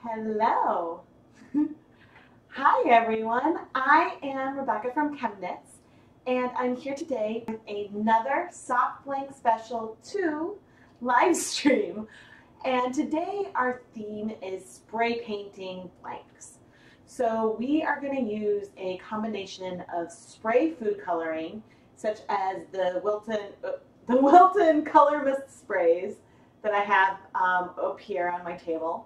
Hello. Hi everyone. I am Rebecca from ChemKnits and I'm here today with another Sock Blank Special 2 live stream. And today our theme is spray painting blanks. So we are going to use a combination of spray food coloring such as the Wilton Color Mist sprays that I have up here on my table.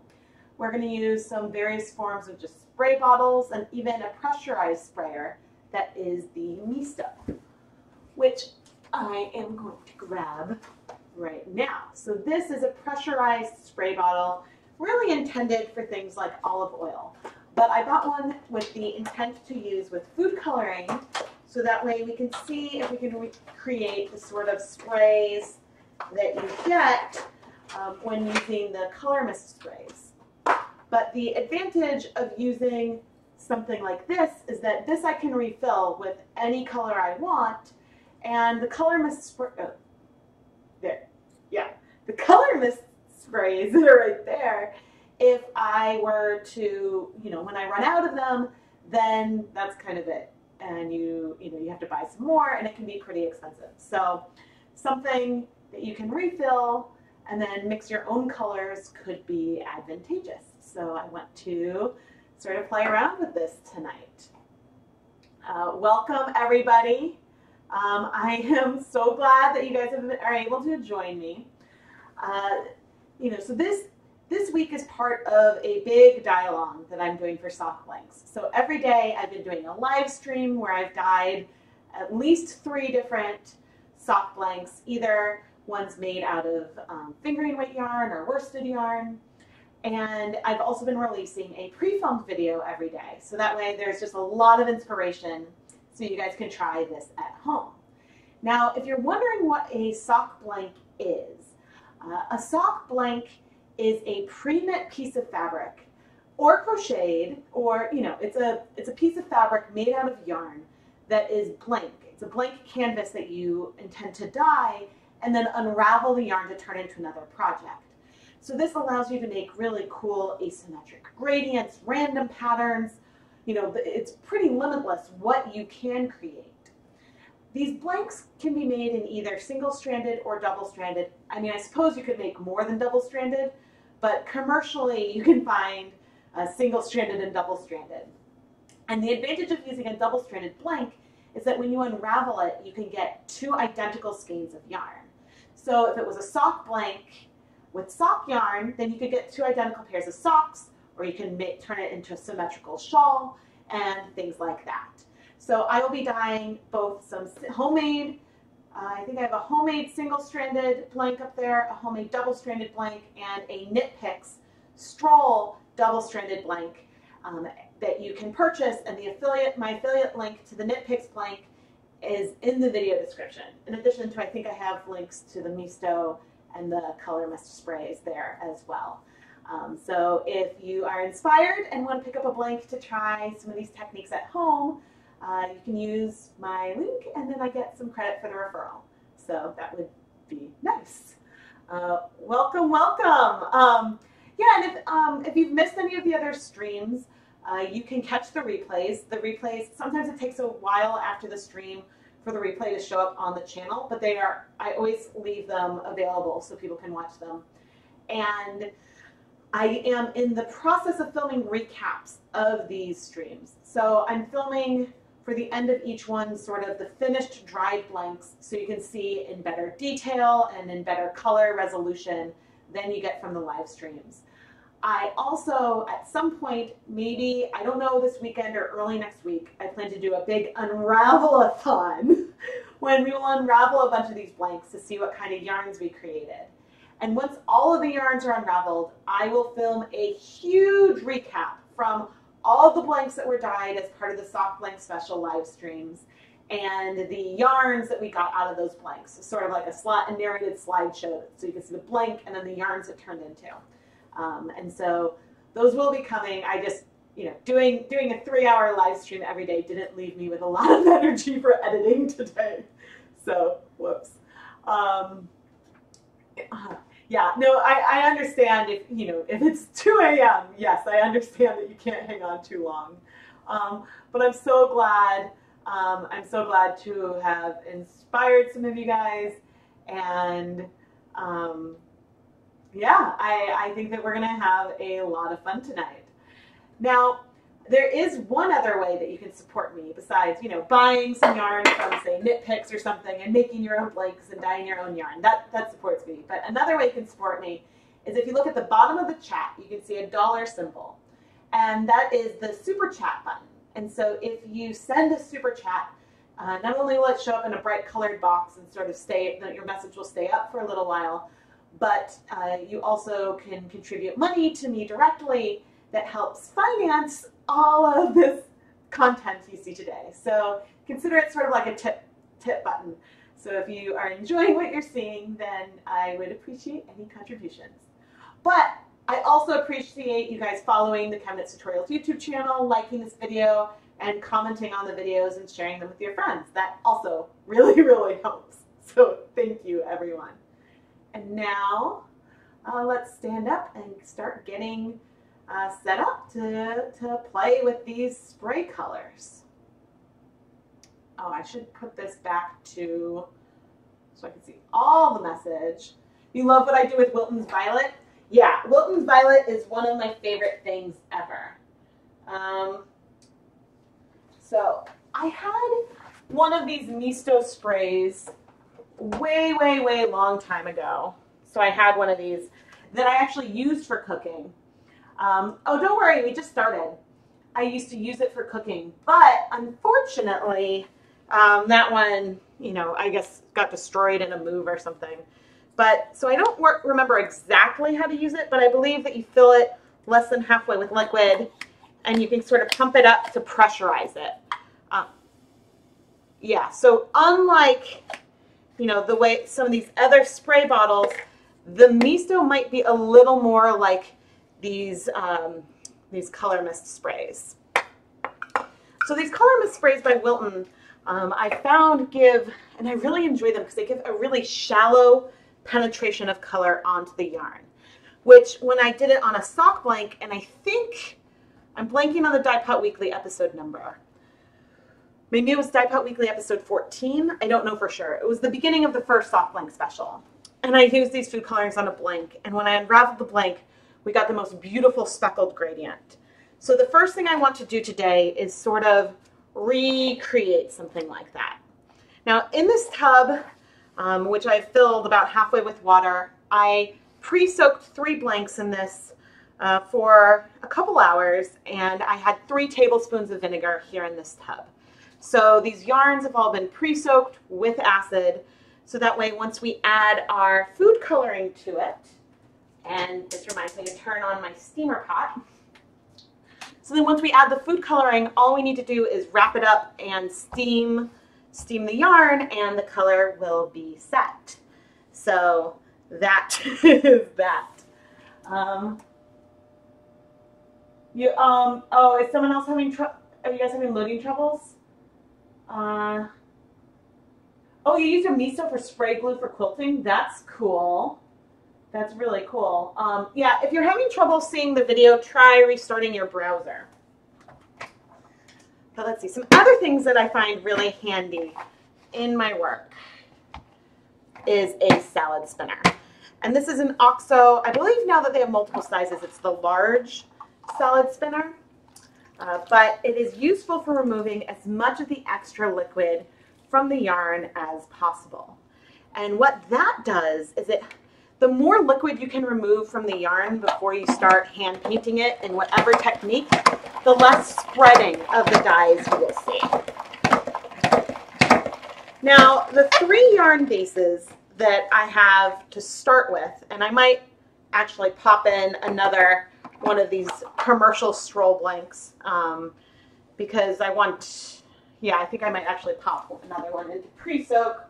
We're going to use some various forms of just spray bottles and even a pressurized sprayer that is the Misto, which I am going to grab right now. So this is a pressurized spray bottle, really intended for things like olive oil. But I bought one with the intent to use with food coloring, so that way we can see if we can recreate the sort of sprays that you get when using the color mist sprays. But the advantage of using something like this is that this I can refill with any color I want, and the color mist spray, the color mist sprays that are right there, if I were to, when I run out of them, then that's kind of it. And you have to buy some more, and it can be pretty expensive. So something that you can refill and then mix your own colors could be advantageous. So I want to sort of play around with this tonight. Welcome everybody. I am so glad that you guys are able to join me. So this week is part of a big dye-along that I'm doing for Sock Blanks. So every day I've been doing a live stream where I've dyed at least 3 different sock blanks, either one's made out of fingering weight yarn or worsted yarn. And I've also been releasing a pre-filmed video every day. So that way there's just a lot of inspiration so you guys can try this at home. Now, if you're wondering what a sock blank is, a sock blank is a pre-knit piece of fabric or crocheted, or it's a piece of fabric made out of yarn that is blank. It's a blank canvas that you intend to dye and then unravel the yarn to turn into another project. So this allows you to make really cool asymmetric gradients, random patterns. It's pretty limitless what you can create. These blanks can be made in either single-stranded or double-stranded. I mean, I suppose you could make more than double-stranded, but commercially you can find single-stranded and double-stranded. And the advantage of using a double-stranded blank is that when you unravel it, you can get 2 identical skeins of yarn. So if it was a sock blank with sock yarn, then you could get 2 identical pairs of socks, or you can turn it into a symmetrical shawl and things like that. So I will be dyeing both some homemade, I think I have a homemade single-stranded blank up there, a homemade double-stranded blank, and a Knit Picks Stroll double-stranded blank that you can purchase, and my affiliate link to the Knit Picks blank is in the video description. In addition to, I think I have links to the Misto and the Color Mist sprays there as well. So if you are inspired and want to pick up a blank to try some of these techniques at home, you can use my link, and then I get some credit for the referral. So that would be nice. Welcome, welcome. And if you've missed any of the other streams, you can catch the replays. Sometimes it takes a while after the stream for the replay to show up on the channel, but I always leave them available so people can watch them. And I am in the process of filming recaps of these streams. So I'm filming for the end of each one sort of the finished dried blanks so you can see in better detail and in better color resolution than you get from the live streams. I also, at some point, maybe, I don't know, this weekend or early next week, I plan to do a big unravel-a-thon when we will unravel a bunch of these blanks to see what kind of yarns we created. And once all of the yarns are unraveled, I will film a huge recap from all the blanks that were dyed as part of the Sock Blank Special live streams and the yarns that we got out of those blanks. So sort of like a narrated slideshow, so you can see the blank and then the yarns it turned into. And so those will be coming. I just, doing a 3-hour live stream every day didn't leave me with a lot of energy for editing today. So, whoops. Yeah, no, I understand if, you know, if it's 2 a.m., yes, I understand that you can't hang on too long. But I'm so glad to have inspired some of you guys. And yeah, I think that we're going to have a lot of fun tonight. Now, there is one other way that you can support me besides, you know, buying some yarn from, say, KnitPicks or something and making your own blanks and dyeing your own yarn. That supports me. But another way you can support me is if you look at the bottom of the chat, you can see a dollar symbol. And that is the super chat button. And so if you send a super chat, not only will it show up in a bright colored box and sort of your message will stay up for a little while, but you also can contribute money to me directly that helps finance all of this content you see today. So consider it sort of like a tip button. So if you are enjoying what you're seeing, then I would appreciate any contributions. But I also appreciate you guys following the ChemKnits Tutorials YouTube channel, liking this video, and commenting on the videos and sharing them with your friends. That also really, really helps. So thank you, everyone. And now let's stand up and start getting set up to play with these spray colors. Oh, I should put this back to so I can see all the message. You love what I do with Wilton's Violet? Yeah, Wilton's Violet is one of my favorite things ever. So I had one of these misto sprays way, way, way long time ago. So I had one of these that I actually used for cooking. Oh, don't worry, we just started. I used to use it for cooking, but unfortunately, that one, you know, I guess got destroyed in a move or something. But so I don't remember exactly how to use it, but I believe that you fill it less than halfway with liquid, and you can sort of pump it up to pressurize it. Yeah, so unlike, you know, the way some of these other spray bottles, the misto might be a little more like these color mist sprays. So these color mist sprays by Wilton, I found give, and I really enjoy them because they give a really shallow penetration of color onto the yarn, which when I did it on a sock blank, and I think I'm blanking on the Dye Pot Weekly episode number. Maybe it was Dye Pot Weekly episode 14. I don't know for sure. It was the beginning of the first sock blank special. And I used these food colorings on a blank. And when I unraveled the blank, we got the most beautiful speckled gradient. So the first thing I want to do today is sort of recreate something like that. Now in this tub, which I filled about halfway with water, I pre-soaked 3 blanks in this for a couple hours, and I had 3 tablespoons of vinegar here in this tub. So these yarns have all been pre-soaked with acid, so that way once we add our food coloring to it, and this reminds me to turn on my steamer pot. So then once we add the food coloring, all we need to do is wrap it up and steam the yarn, and the color will be set. So that is that. Oh, is someone else having trouble? Are you guys having loading troubles? Oh, you used a misto for spray glue for quilting? That's cool. That's really cool. Yeah, if you're having trouble seeing the video, try restarting your browser. But let's see, some other things that I find really handy in my work is a salad spinner. And this is an OXO. I believe now that they have multiple sizes, it's the large salad spinner. But it is useful for removing as much of the extra liquid from the yarn as possible. And what that does is the more liquid you can remove from the yarn before you start hand painting it in whatever technique, the less spreading of the dyes you will see. Now, the 3 yarn bases that I have to start with, and I might actually pop in another one of these commercial stroll blanks because I want, yeah, I think I might actually pop another one into pre-soak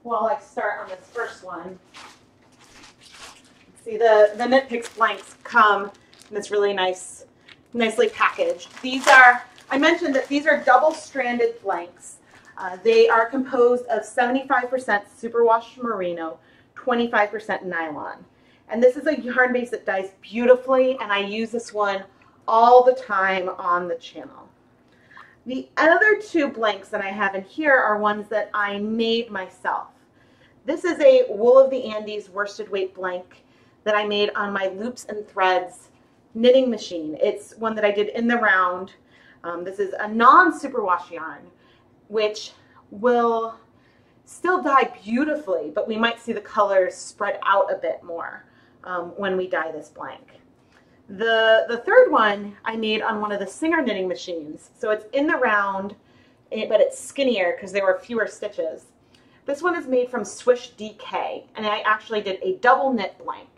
while I start on this first one. See, the KnitPicks blanks come in this really nicely packaged. These are, I mentioned that these are double-stranded blanks. They are composed of 75% superwash merino, 25% nylon. And this is a yarn base that dyes beautifully, and I use this one all the time on the channel. The other two blanks that I have in here are ones that I made myself. This is a Wool of the Andes worsted weight blank that I made on my Loops and Threads knitting machine. It's one that I did in the round. This is a non-superwash yarn, which will still dye beautifully, but we might see the colors spread out a bit more when we dye this blank. The third one I made on one of the Singer knitting machines. So it's in the round, but it's skinnier because there were fewer stitches. This one is made from Swish DK, and I actually did a double knit blank.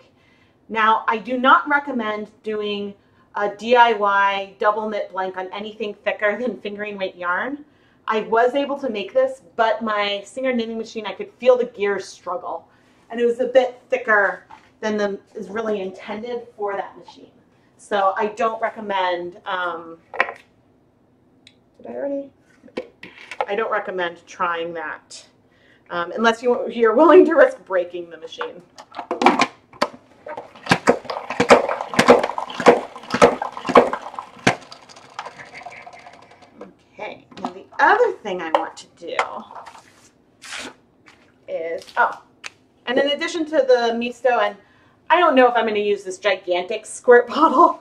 Now, I do not recommend doing a DIY double knit blank on anything thicker than fingering weight yarn. I was able to make this, but my Singer knitting machine, I could feel the gears struggle. And it was a bit thicker than is really intended for that machine. So I don't recommend, did I already? I don't recommend trying that unless you're willing to risk breaking the machine. Okay, now the other thing I want to do is, and in addition to the misto, and I don't know if I'm going to use this gigantic squirt bottle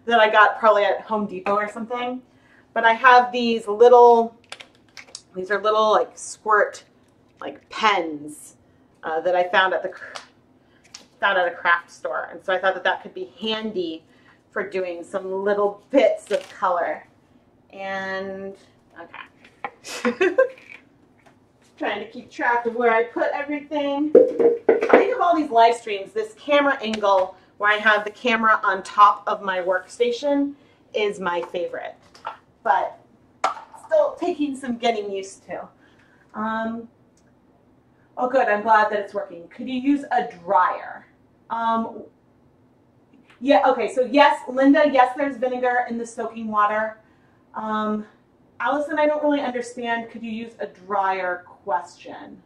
that I got probably at Home Depot or something, but I have these little, these are little like squirt like pens that I found at a craft store, and so I thought that that could be handy for doing some little bits of color. And okay. Trying to keep track of where I put everything. I think of all these live streams, this camera angle where I have the camera on top of my workstation is my favorite, but still taking some getting used to. Oh good, I'm glad that it's working. Could you use a dryer? Yeah, okay, so yes, Linda, yes, there's vinegar in the soaking water. Allison, I don't really understand. Could you use a dryer question?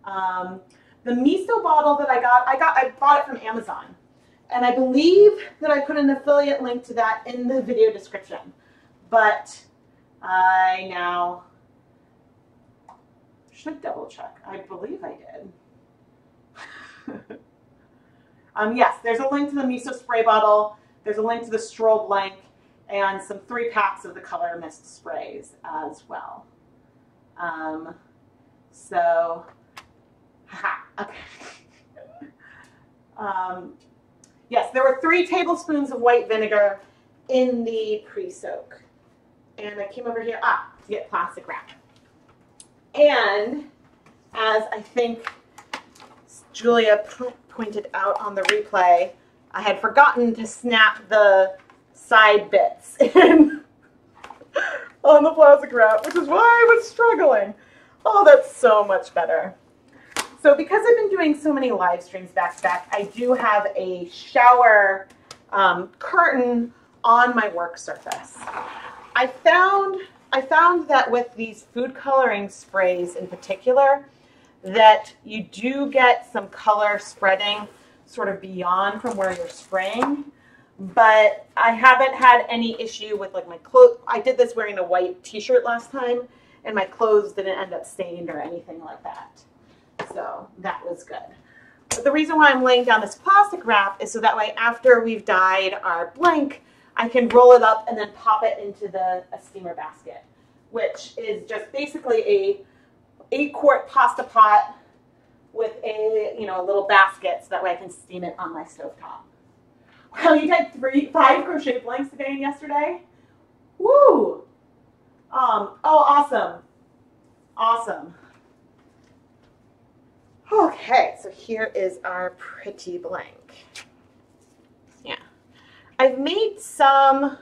The miso bottle that I bought it from Amazon. And I believe that I put an affiliate link to that in the video description. But I now should double check. I believe I did. Yes, there's a link to the miso spray bottle. There's a link to the stroll blank, and some 3 packs of the color mist sprays as well. So, haha, okay. Yes, there were 3 tablespoons of white vinegar in the pre-soak. And I came over here, to get plastic wrap. And as I think Julia pointed out on the replay, I had forgotten to snap the side bits in on the plastic wrap, which is why I was struggling. Oh, that's so much better. So because I've been doing so many live streams back to back, I do have a shower curtain on my work surface. I found that with these food coloring sprays in particular, that you do get some color spreading sort of beyond from where you're spraying. But I haven't had any issue with like my clothes. I did this wearing a white t-shirt last time, and my clothes didn't end up stained or anything like that. So that was good. But the reason why I'm laying down this plastic wrap is so that way after we've dyed our blank, I can roll it up and then pop it into a steamer basket, which is just basically a 8-quart pasta pot with a little basket, so that way I can steam it on my stovetop. Wow, you did 5 crochet blanks today and yesterday? Woo! Oh, awesome. Awesome. Okay, so here is our pretty blank. Yeah. I've made some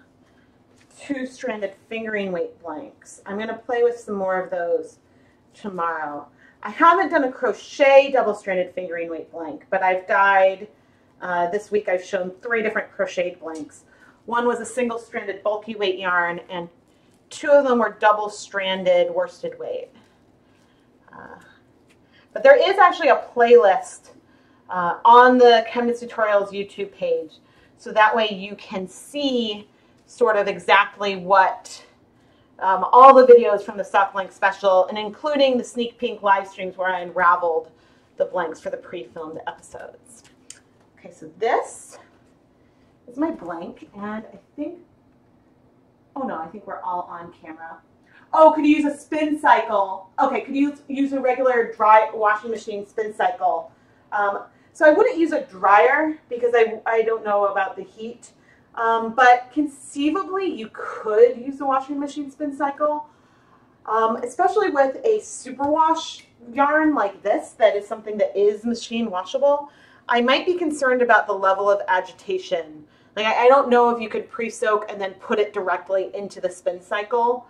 2-stranded fingering weight blanks. I'm going to play with some more of those tomorrow. I haven't done a crochet double-stranded fingering weight blank, but I've dyed, this week I've shown 3 different crocheted blanks. One was a single-stranded bulky weight yarn, and 2 of them were double-stranded worsted weight. But there is actually a playlist on the ChemKnits Tutorials YouTube page. So that way you can see sort of exactly what all the videos from the Sock Blank Special, and including the sneak peek live streams where I unraveled the blanks for the pre-filmed episodes. Okay, so this is my blank, and I think, oh no, I think we're all on camera. Oh, could you use a spin cycle? Okay, could you use a regular dry washing machine spin cycle? So I wouldn't use a dryer because I don't know about the heat. But conceivably, you could use a washing machine spin cycle, especially with a superwash yarn like this that is something that is machine washable. I might be concerned about the level of agitation. Like I don't know if you could pre-soak and then put it directly into the spin cycle.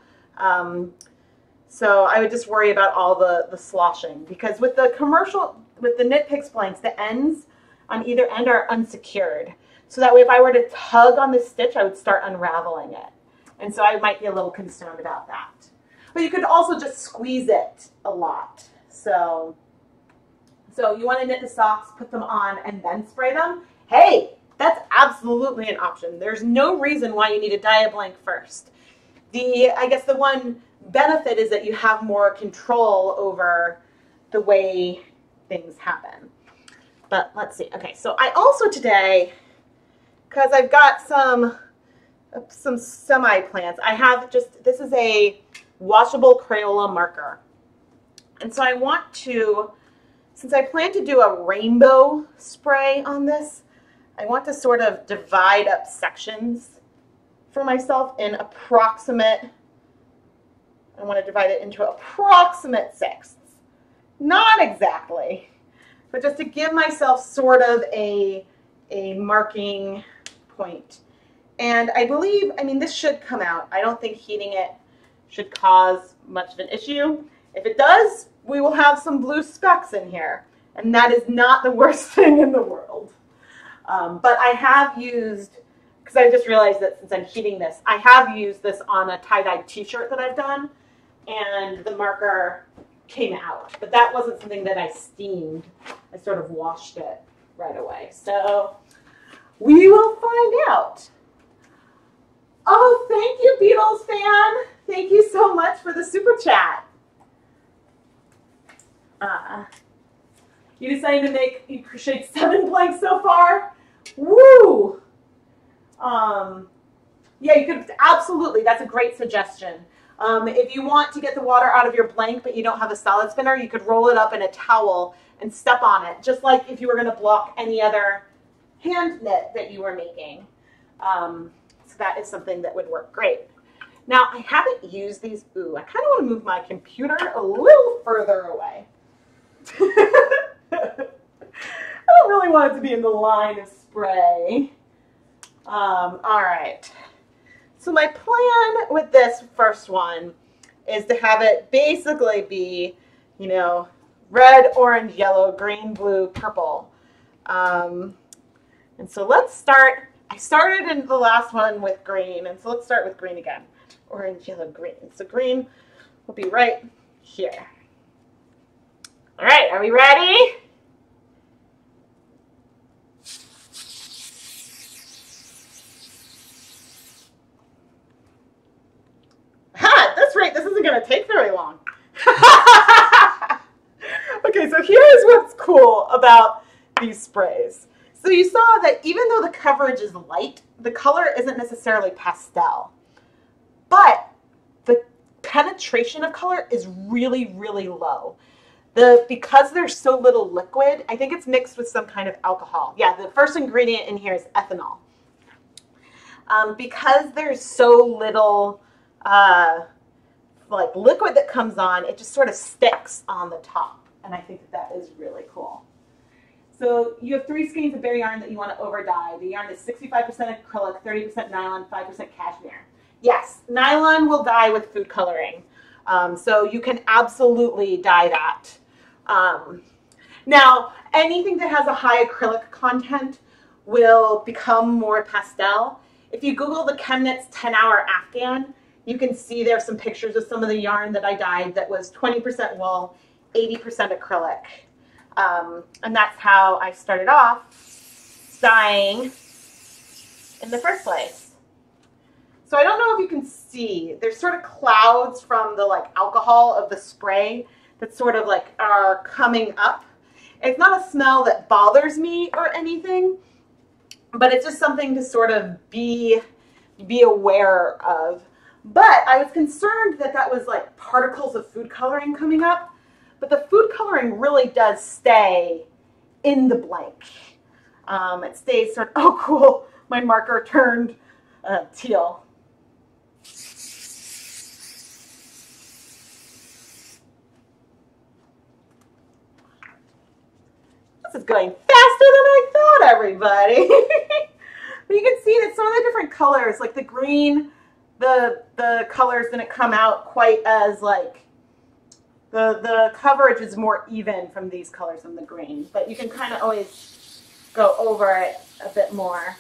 So I would just worry about all the sloshing, because with the Knit Picks blanks, the ends on either end are unsecured. So that way, if I were to tug on this stitch, I would start unraveling it. And so I might be a little concerned about that. But you could also just squeeze it a lot. So you want to knit the socks, put them on, and then spray them. Hey, that's absolutely an option. There's no reason why you need to dye a blank first. I guess the one benefit is that you have more control over the way things happen. But let's see. Okay, so I also today, because I've got some semi-plants, I have this is a washable Crayola marker. And so I want to, since I plan to do a rainbow spray on this, I want to sort of divide up sections for myself in approximate, I want to divide it into approximate sixths. Not exactly, but just to give myself sort of a marking point. And I believe, I mean, this should come out. I don't think heating it should cause much of an issue. If it does, we will have some blue specks in here. And that is not the worst thing in the world. But I have used, because I just realized that since I'm heating this, I have used this on a tie-dye t-shirt that I've done. And the marker came out. But that wasn't something that I steamed. I sort of washed it right away. So we will find out. Oh, thank you, Beatles fan. Thank you so much for the super chat. You decided to you crocheted 7 blanks so far? Woo! Yeah, you could, absolutely, that's a great suggestion. If you want to get the water out of your blank, but you don't have a solid spinner, you could roll it up in a towel and step on it, just like if you were going to block any other hand knit that you were making. So that is something that would work great. Now, I haven't used these. Ooh, I kind of want to move my computer a little further away. I don't really want it to be in the line of spray. All right. So my plan with this first one is to have it basically be, you know, red, orange, yellow, green, blue, purple. And so let's start. I started in the last one with green, and so let's start with green again. Orange, yellow, green. So green will be right here. All right, are we ready? At this rate, this isn't going to take very long. Okay, so here's what's cool about these sprays. So you saw that even though the coverage is light, the color isn't necessarily pastel. But the penetration of color is really, really low. Because there's so little liquid, I think it's mixed with some kind of alcohol. Yeah, the first ingredient in here is ethanol. Because there's so little like liquid that comes on, it just sort of sticks on the top. And I think that is really cool. So you have 3 skeins of bare yarn that you want to over dye. The yarn is 65% acrylic, 30% nylon, 5% cashmere. Yes, nylon will dye with food coloring. So you can absolutely dye that. Now, anything that has a high acrylic content will become more pastel. If you Google the ChemKnits 10-hour Afghan, you can see there's some pictures of some of the yarn that I dyed that was 20% wool, 80% acrylic. And that's how I started off dyeing in the first place. So I don't know if you can see, there's sort of clouds from the like alcohol of the spray that sort of like are coming up. It's not a smell that bothers me or anything, but it's just something to sort of be aware of. But I was concerned that that was like particles of food coloring coming up, but the food coloring really does stay in the blank. It stays sort of, oh cool, my marker turned teal. This is going faster than I thought, everybody. But you can see that some of the different colors, like the green, the colors didn't come out quite as like, the coverage is more even from these colors than the green. But you can kind of always go over it a bit more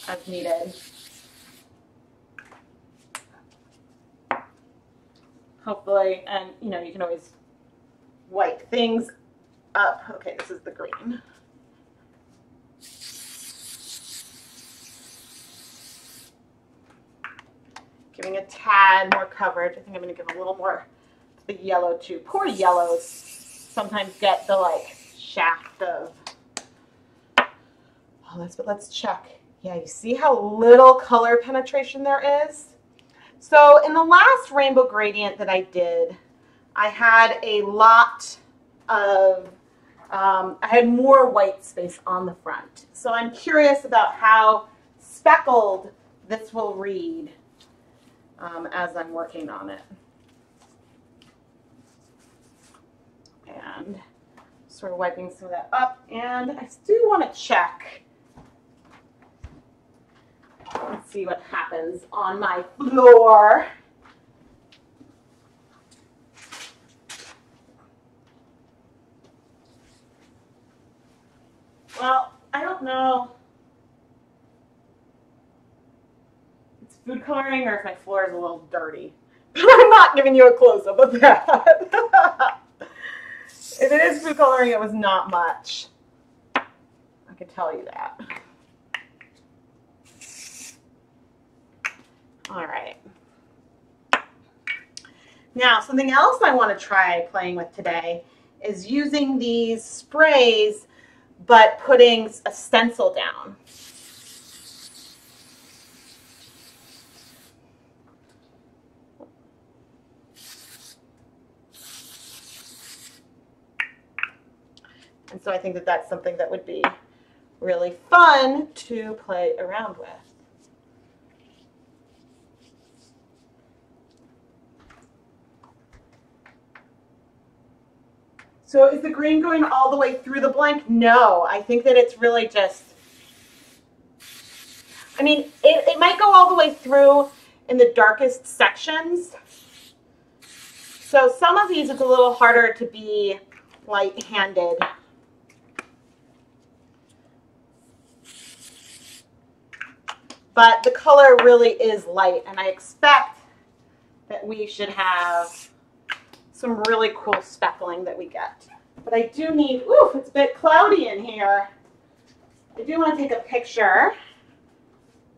as needed. Hopefully, and you know, you can always white things up. Okay, this is the green. Giving a tad more coverage. I think I'm going to give a little more to the yellow too. Poor yellows sometimes get the like shaft of all this, but let's check. Yeah, you see how little color penetration there is? So in the last rainbow gradient that I did, I had a lot of, I had more white space on the front. So I'm curious about how speckled this will read as I'm working on it. And sort of wiping some of that up. And I do want to check. Let's see what happens on my floor. Well, I don't know if it's food coloring or if my floor is a little dirty. But I'm not giving you a close-up of that. If it is food coloring, it was not much. I can tell you that. All right. Now, something else I want to try playing with today is using these sprays but putting a stencil down. And so I think that that's something that would be really fun to play around with. So is the green going all the way through the blank? No, I think that it's really just, I mean, it might go all the way through in the darkest sections. So some of these it's a little harder to be light-handed. But the color really is light, and I expect that we should have some really cool speckling that we get. But I do need, ooh, it's a bit cloudy in here. I do want to take a picture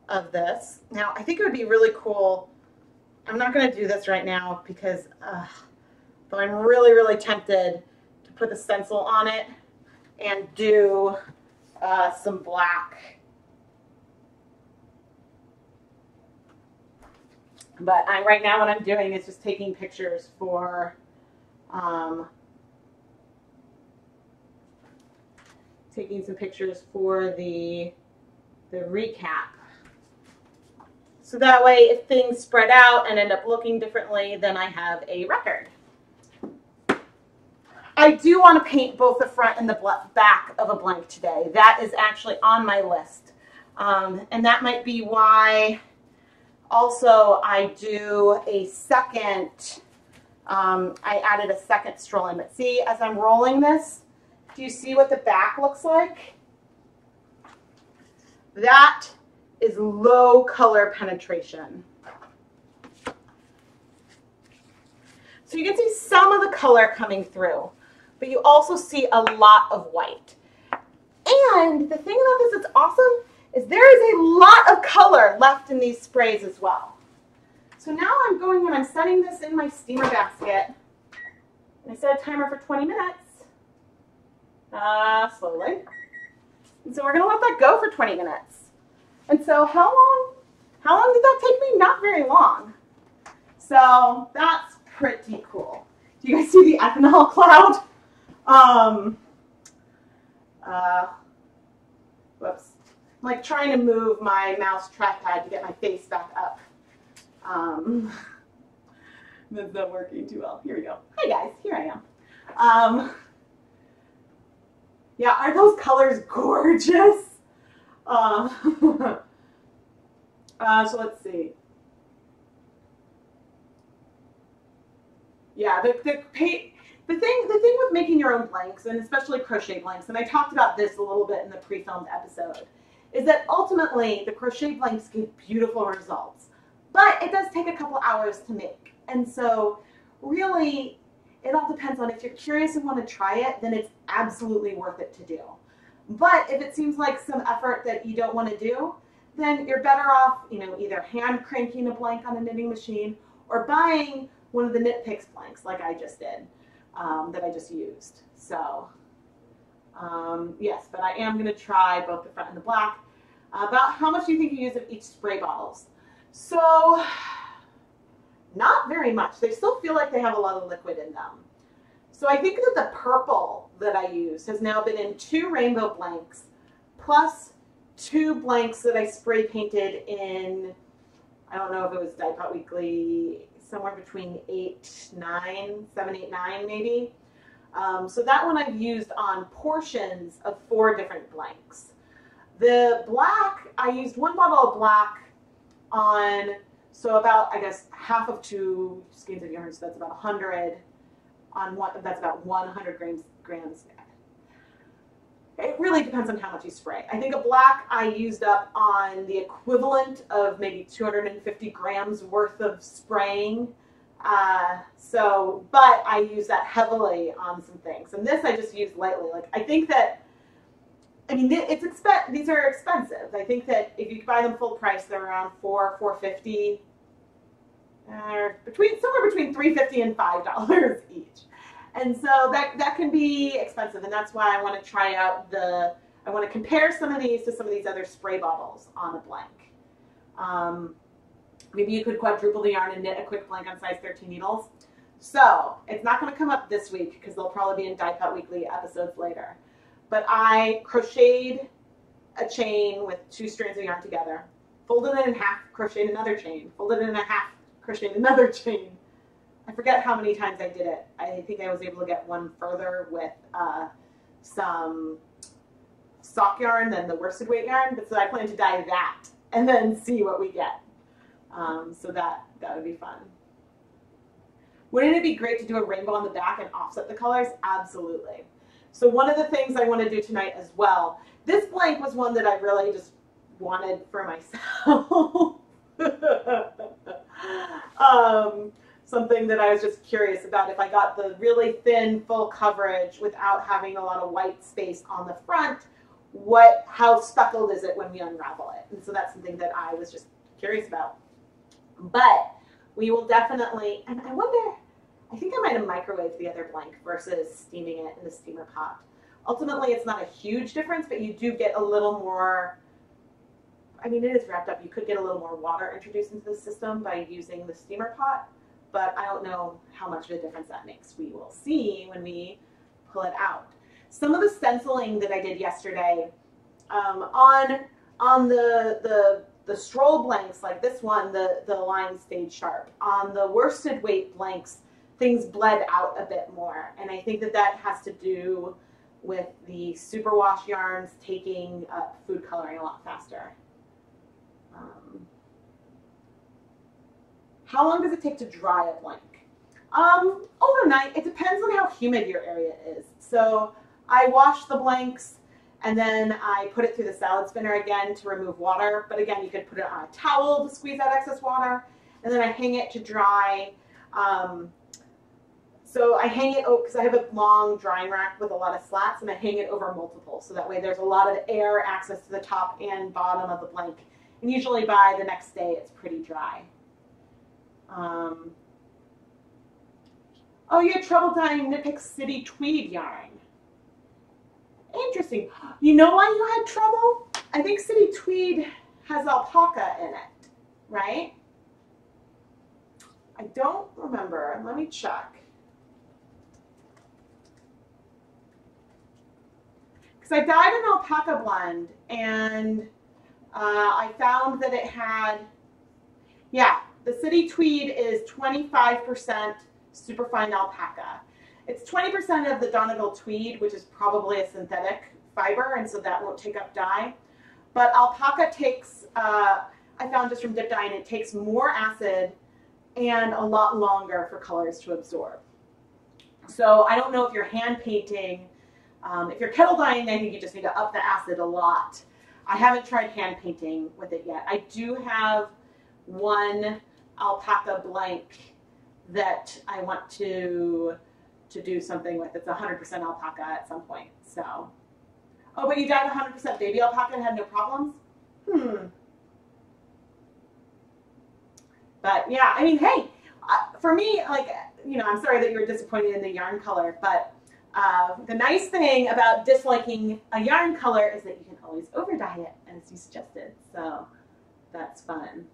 of this. Now, I think it would be really cool. I'm not going to do this right now because, though I'm really, really tempted to put the stencil on it and do some black. But right now what I'm doing is just taking pictures for taking some pictures for the recap. So that way if things spread out and end up looking differently, then I have a record. I do want to paint both the front and the back of a blank today. That is actually on my list. And that might be why also I do a second, I added a second stroll-in. But see, as I'm rolling this, do you see what the back looks like? That is low color penetration. So you can see some of the color coming through, but you also see a lot of white. And the thing about this that's awesome is there is a lot of color left in these sprays as well. So now I'm going and I'm setting this in my steamer basket. And I set a timer for 20 minutes. Slowly. And so we're going to let that go for 20 minutes. And so how long did that take me? Not very long. So that's pretty cool. Do you guys see the ethanol cloud? Whoops. I'm like trying to move my mouse trackpad to get my face back up. That's not working too well. Here we go. Hi guys, here I am. Yeah, aren't those colors gorgeous? So let's see. Yeah, the thing with making your own blanks, and especially crochet blanks, and I talked about this a little bit in the pre-filmed episode, is that ultimately the crochet blanks give beautiful results, but it does take a couple hours to make. And so really, it all depends on if you're curious and want to try it, then it's absolutely worth it to do. But if it seems like some effort that you don't want to do, then you're better off, either hand cranking a blank on a knitting machine or buying one of the Knit Picks blanks like I just did, that I just used. So yes, but I am going to try both the front and the black. About how much do you think you use of each spray bottles? So not very much. They still feel like they have a lot of liquid in them. So I think that the purple that I used has now been in 2 rainbow blanks plus 2 blanks that I spray painted in, I don't know if it was Die Cut Weekly, somewhere between 7, 8, 9 maybe. So that one I've used on portions of 4 different blanks. The black, I used 1 bottle of black on, so about, I guess, half of 2 skeins of yarn, so that's about 100 on one, that's about 100 grams. It really depends on how much you spray. I think a black I used up on the equivalent of maybe 250 grams worth of spraying. But I use that heavily on some things. And this I just used lightly. Like, I think that, these are expensive. I think that if you buy them full price, they're around $4.50, somewhere between $3.50 and $5 each. And so that can be expensive, and that's why I want to try out I want to compare some of these to some of these other spray bottles on a blank. Maybe you could quadruple the yarn and knit a quick blank on size 13 needles. So it's not going to come up this week because they'll probably be in Die Cut Weekly episodes later. But I crocheted a chain with 2 strands of yarn together, folded it in half, crocheted another chain, folded it in a half, crocheted another chain. I forget how many times I did it. I think I was able to get one further with some sock yarn than the worsted weight yarn, but so I plan to dye that and then see what we get. So that would be fun. Wouldn't it be great to do a rainbow on the back and offset the colors? Absolutely. So one of the things I want to do tonight as well, this blank was one that I really just wanted for myself. Something that I was just curious about, if I got the really thin full coverage without having a lot of white space on the front, how speckled is it when we unravel it? And so that's something that I was just curious about. But we will definitely, and I wonder, I think I might have microwaved the other blank versus steaming it in the steamer pot. Ultimately, it's not a huge difference, but you do get a little more, it is wrapped up. You could get a little more water introduced into the system by using the steamer pot, but I don't know how much of a difference that makes. We will see when we pull it out. Some of the stenciling that I did yesterday on the stroll blanks, like this one, the line stayed sharp. On the worsted weight blanks, things bled out a bit more, and I think that has to do with the superwash yarns taking up food coloring a lot faster. How long does it take to dry a blank? Overnight. It depends on how humid your area is. So I wash the blanks and then I put it through the salad spinner again to remove water. But again, you could put it on a towel to squeeze out excess water. And then I hang it to dry So I hang it because I have a long drying rack with a lot of slats, and I hang it over multiple. So that way there's a lot of air access to the top and bottom of the blank. And usually by the next day, it's pretty dry. Oh, you had trouble dyeing Nippic City tweed yarn. Interesting. You know why you had trouble? I think City tweed has alpaca in it, right? I don't remember. Let me check. Because I dyed an alpaca blend, and I found that it had, yeah, the City tweed is 25% superfine alpaca. It's 20% of the Donegal tweed, which is probably a synthetic fiber, and so that won't take up dye. But alpaca takes, I found just from dip dyeing, it takes more acid and a lot longer for colors to absorb. So I don't know if you're hand painting. If you're kettle dyeing, I think you just need to up the acid a lot. I haven't tried hand painting with it yet. I do have one alpaca blank that I want to do something with. It's 100% alpaca at some point. So, oh, but you dyed 100% baby alpaca and had no problems? But yeah, I mean, hey, for me, like, you know, I'm sorry that you were disappointed in the yarn color, but the nice thing about disliking a yarn color is that you can always over dye it, as you suggested. So that's fun.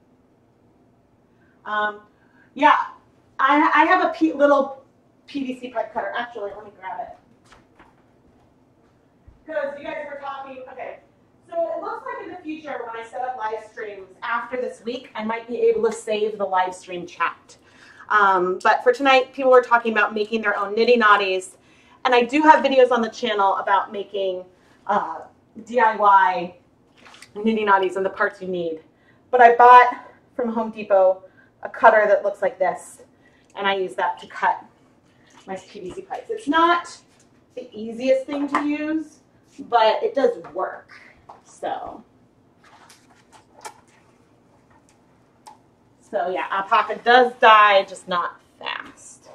Yeah, I have a little PVC pipe cutter. Actually, let me grab it. Because you guys were talking, okay. So it looks like in the future when I set up live streams after this week, I might be able to save the live stream chat. But for tonight, people were talking about making their own nitty knotties. And I do have videos on the channel about making DIY nitty knotties and the parts you need. But I bought from Home Depot a cutter that looks like this. And I use that to cut my PVC pipes. It's not the easiest thing to use, but it does work. So yeah, alpaca does dye, just not fast.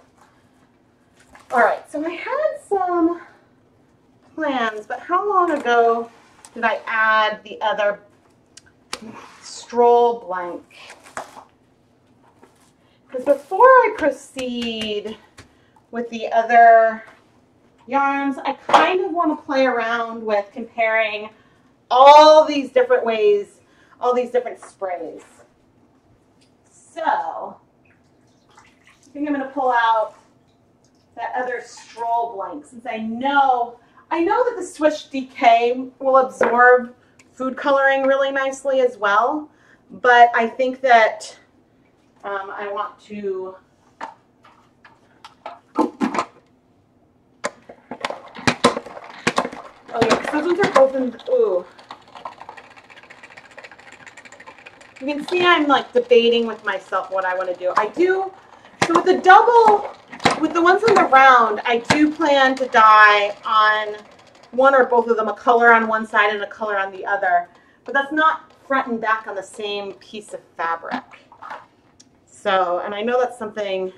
All right, so I had some plans, but how long ago did I add the other stroll blank? Because before I proceed with the other yarns, I kind of want to play around with comparing all these different ways, all these different sprays. So I think I'm going to pull out that other stroll blank, since I know that the Swish DK will absorb food coloring really nicely as well, but I think that I want to oh yeah, because those ones are both in, ooh. You can see I'm like debating with myself what I want to do. So with the double, with the ones in the round, I do plan to dye on one or both of them, a color on one side and a color on the other. But that's not front and back on the same piece of fabric. So, and I know that's something,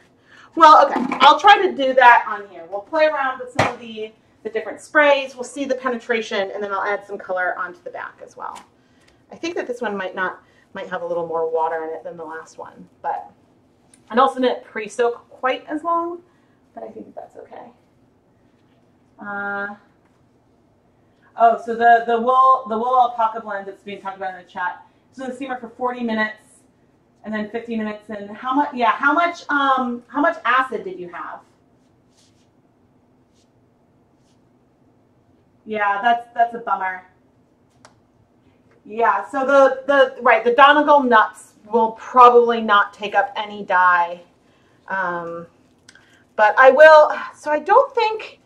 well, okay, I'll try to do that on here. We'll play around with some of the different sprays. We'll see the penetration, and then I'll add some color onto the back as well. I think that this one might have a little more water in it than the last one, but I also didn't pre-soak quite as long, but I think that's okay. Oh, so the wool alpaca blend that's being talked about in the chat. So in the steamer for 40 minutes, and then 50 minutes. And how much? Yeah, how much acid did you have? Yeah, that's a bummer. Yeah, so the Donegal nuts will probably not take up any dye. But I will, so I don't think,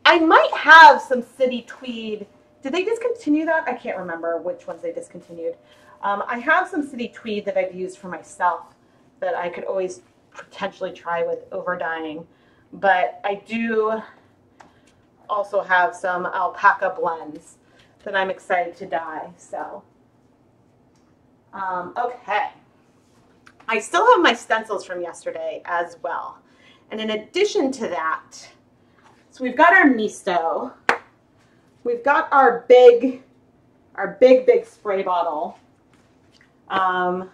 I might have some City Tweed. Did they discontinue that? I can't remember which ones they discontinued. I have some City Tweed that I've used for myself that I could always potentially try with over dyeing. But I do also have some alpaca blends that I'm excited to dye. So, okay. I still have my stencils from yesterday as well. And in addition to that, so we've got our misto, we've got our big spray bottle, and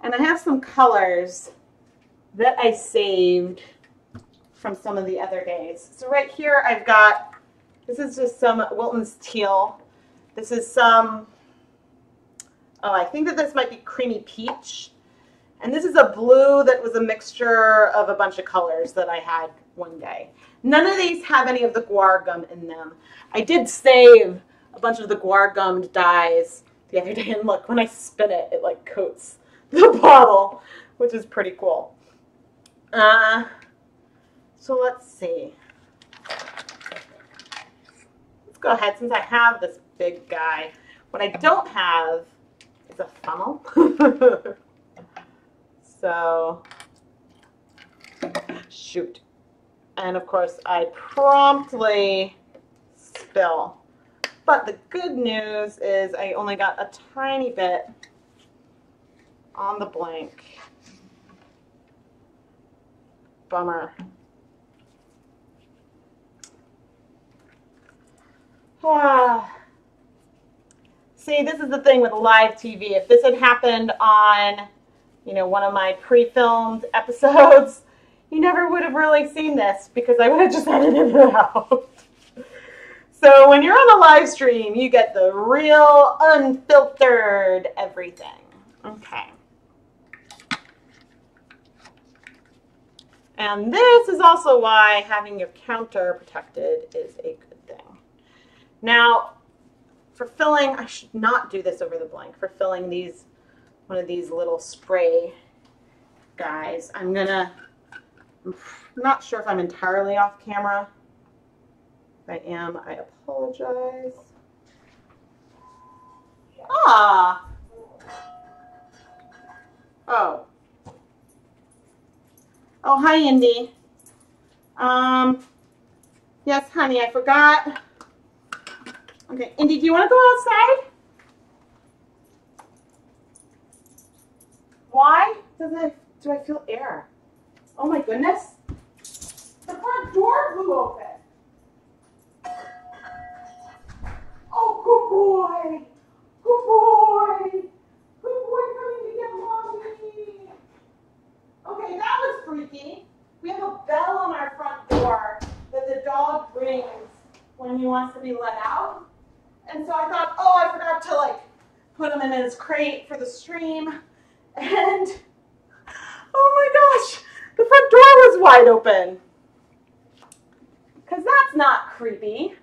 I have some colors that I saved from some of the other days. So right here I've got, this is just some Wilton's teal. This is some, oh, I think that this might be creamy peach. And this is a blue that was a mixture of a bunch of colors that I had one day. None of these have any of the guar gum in them. I did save a bunch of the guar gummed dyes the other day, and look, when I spin it, it like coats the bottle, which is pretty cool. So let's see. Let's go ahead, since I have this big guy. What I don't have is a funnel. So, shoot. And of course, I promptly spill. But the good news is I only got a tiny bit on the blank. Bummer. See, this is the thing with live TV. If this had happened on, you know, one of my pre-filmed episodes, you never would have really seen this because I would have just edited it out. So when you're on a live stream, you get the real unfiltered everything. Okay. And this is also why having your counter protected is a good thing. Now, for filling, I should not do this over the blank. For filling these, one of these little spray guys, I'm not sure if I'm entirely off camera. If I am, I apologize. Ah! Oh. Oh, hi, Indy. Yes, honey, I forgot. Okay, Indy, do you want to go outside? Why do I feel air? Oh my goodness. The front door flew open. Oh, good boy. Good boy. Good boy coming to get mommy. Okay, that was freaky. We have a bell on our front door that the dog rings when he wants to be let out. And so I thought, oh, I forgot to like put him in his crate for the stream. And oh my gosh, the front door was wide open. Because that's not creepy.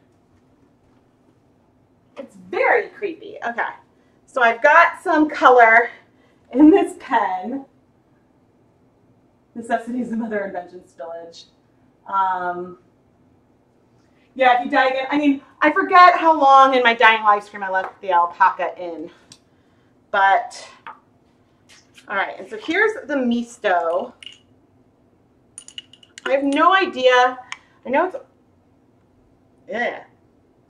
It's very creepy. Okay, so I've got some color in this pen. Necessity is the mother of invention spillage. Yeah, if you dye again, I mean, I forget how long in my dyeing live stream I left the alpaca in. But, all right, and so here's the misto. I have no idea. I know it's, yeah, it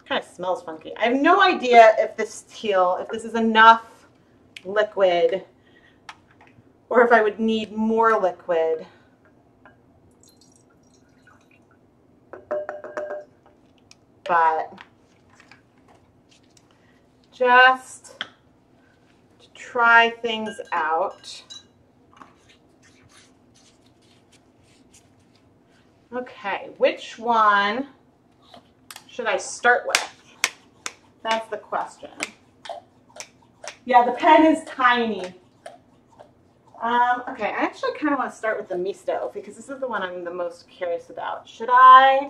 kind of smells funky. I have no idea if this teal, if this is enough liquid or if I would need more liquid. But just to try things out. Okay, which one should I start with? That's the question. Yeah, the pen is tiny. Okay, I actually kind of want to start with the misto because this is the one I'm the most curious about. Should I?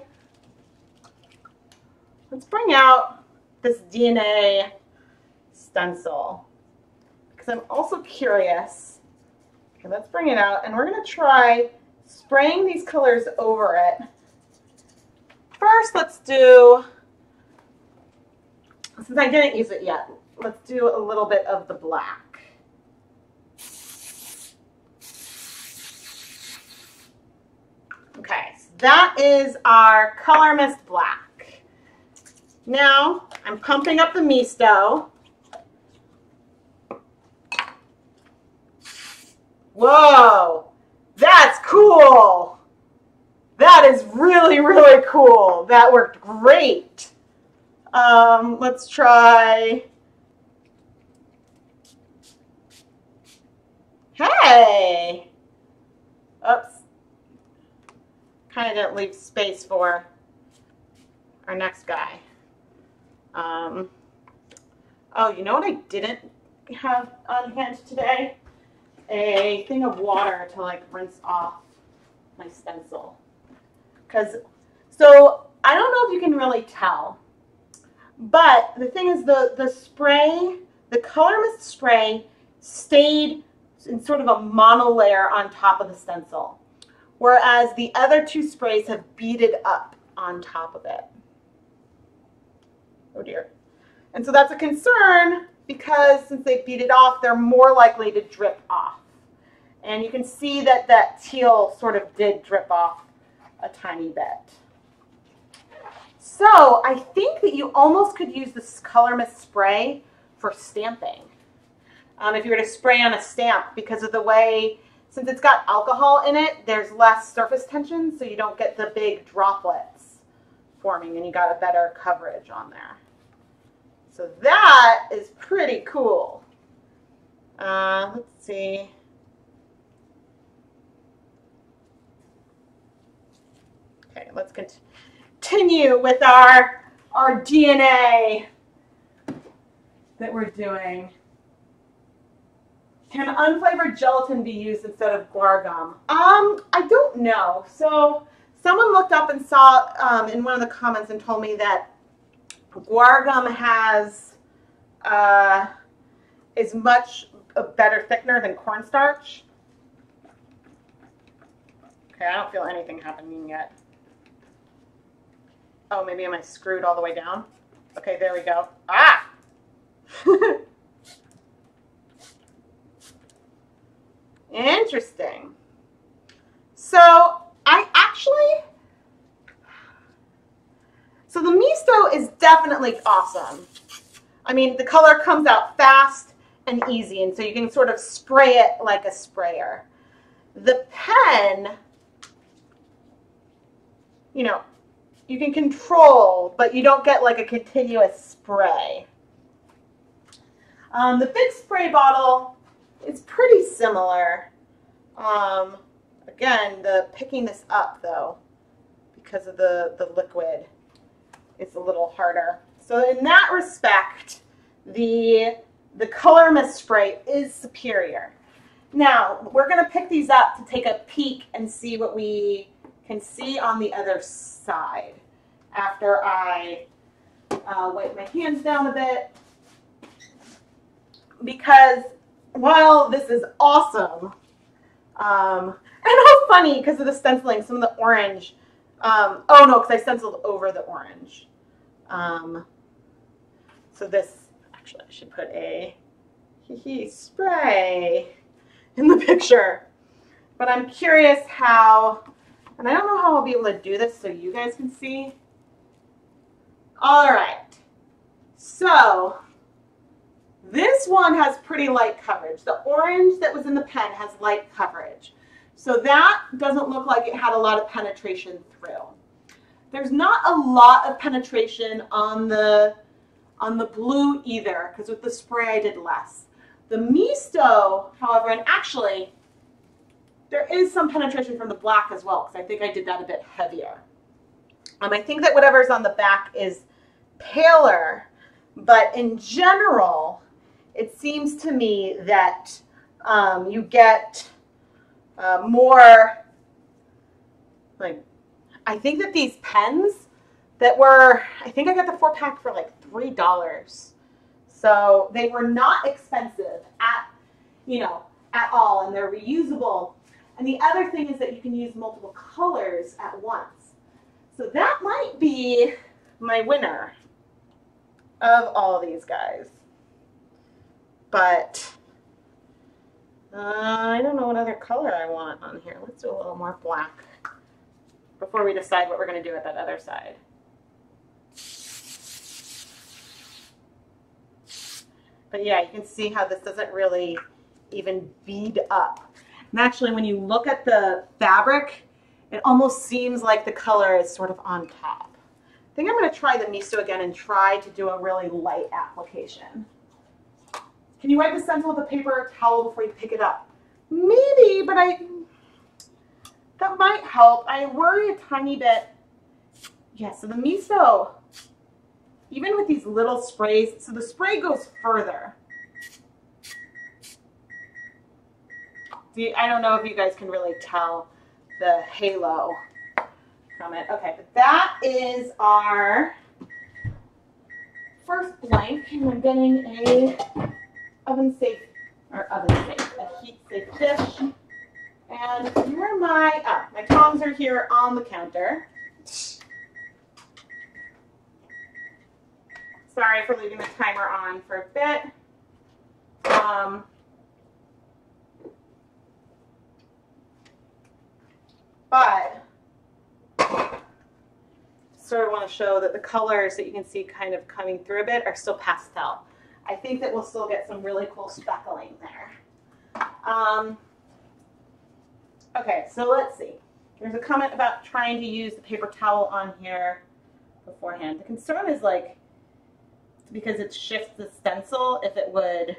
Let's bring out this DNA stencil because I'm also curious. Okay, let's bring it out and we're going to try spraying these colors over it. First, let's do, since I didn't use it yet, let's do a little bit of the black. Okay, so that is our Color Mist Black. Now, I'm pumping up the misto. Whoa, that's cool. That is really, really cool. That worked great. Let's try. Hey. Oops. Kind of didn't leave space for our next guy. Oh, you know what I didn't have on hand today? A thing of water to like rinse off my stencil. So I don't know if you can really tell, but the thing is the spray, the color mist spray stayed in sort of a monolayer on top of the stencil, whereas the other two sprays have beaded up on top of it. Oh dear. And so that's a concern because since they beat it off, they're more likely to drip off. And you can see that that teal sort of did drip off a tiny bit. So I think that you almost could use this color mist spray for stamping. If you were to spray on a stamp, because of the way, since it's got alcohol in it, there's less surface tension, so you don't get the big droplets forming, and you got a better coverage on there. So that is pretty cool. Let's see. Okay, let's continue with our DNA that we're doing. Can unflavored gelatin be used instead of guar gum? I don't know. So someone looked up and saw in one of the comments and told me that guar gum has is much a better thickener than cornstarch. Okay, I don't feel anything happening yet. Oh, maybe am I screwed all the way down? Okay, there we go. Ah! Interesting. So the misto is definitely awesome. I mean, the color comes out fast and easy, and so you can sort of spray it like a sprayer. The pen, you know, you can control, but you don't get like a continuous spray. The big spray bottle is pretty similar. Again, picking this up though, because of the liquid, it's a little harder. So in that respect, the color mist spray is superior. Now, we're going to pick these up to take a peek and see what we can see on the other side after I wipe my hands down a bit. Because while this is awesome, and how funny because of the stenciling, some of the orange, oh no, because I stenciled over the orange. So this, actually I should put a spray in the picture. But I'm curious how, and I don't know how I'll be able to do this so you guys can see. All right, so this one has pretty light coverage. The orange that was in the pen has light coverage. So that doesn't look like it had a lot of penetration through. There's not a lot of penetration on the blue either, because with the spray I did less. The misto, however, and actually there is some penetration from the black as well, because I think I did that a bit heavier. I think that whatever's on the back is paler, but in general, it seems to me that you get more, like, I think that these pens that were, I think I got the 4-pack for like $3. So they were not expensive at all, and they're reusable. And the other thing is that you can use multiple colors at once. So that might be my winner of all these guys. But I don't know what other color I want on here. Let's do a little more black before we decide what we're going to do with that other side. But yeah, you can see how this doesn't really even bead up. And actually, when you look at the fabric, it almost seems like the color is sort of on top. I think I'm going to try the miso again and try to do a really light application. Can you wipe the stencil with a paper towel before you pick it up? Maybe, but that might help. I worry a tiny bit. Yeah, so the miso, even with these little sprays, so the spray goes further. See, I don't know if you guys can really tell the halo from it. Okay, but that is our first blank, and I'm getting a heat-safe dish. And where are my tongs are here on the counter. Sorry for leaving the timer on for a bit. But sort of want to show that the colors that you can see kind of coming through a bit are still pastel. I think that we'll still get some really cool speckling there. Okay, so let's see. There's a comment about trying to use the paper towel on here beforehand. The concern is like, because it shifts the stencil, if it would,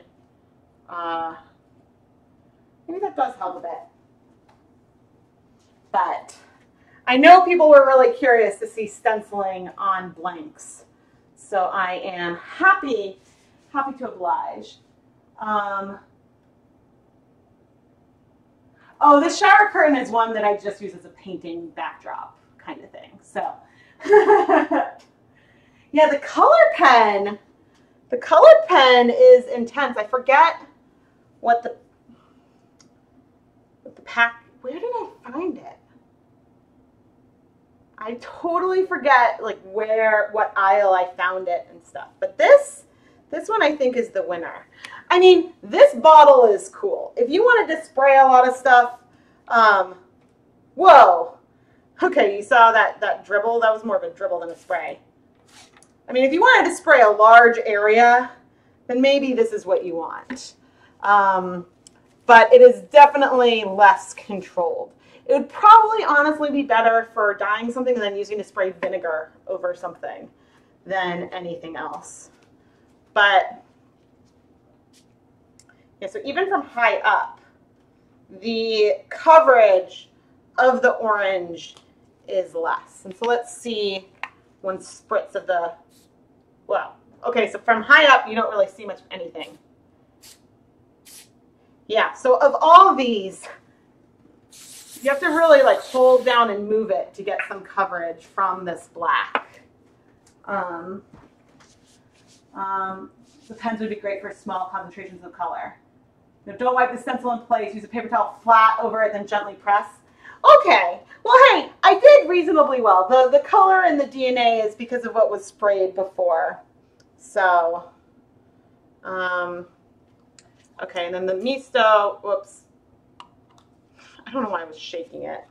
maybe that does help a bit. But I know people were really curious to see stenciling on blanks. So I am happy to oblige. Oh, this shower curtain is one that I just use as a painting backdrop kind of thing. So, yeah, the colored pen is intense. I forget what the pack, where did I find it? I totally forget like what aisle I found it and stuff. But this one I think is the winner. I mean, this bottle is cool. If you wanted to spray a lot of stuff, whoa. Okay, you saw that dribble? That was more of a dribble than a spray. I mean, if you wanted to spray a large area, then maybe this is what you want. But it is definitely less controlled. It would probably honestly be better for dyeing something than using to spray vinegar over something than anything else. But yeah, so even from high up, the coverage of the orange is less. And so let's see one spritz of the, well, okay, so from high up, you don't really see much of anything. Yeah, so of all these, you have to really like hold down and move it to get some coverage from this black. The pens would be great for small concentrations of color. Now, don't wipe the stencil in place. Use a paper towel flat over it, then gently press. Okay. Well, hey, I did reasonably well. The color in the DNA is because of what was sprayed before. So, okay, and then the miso, whoops. I don't know why I was shaking it.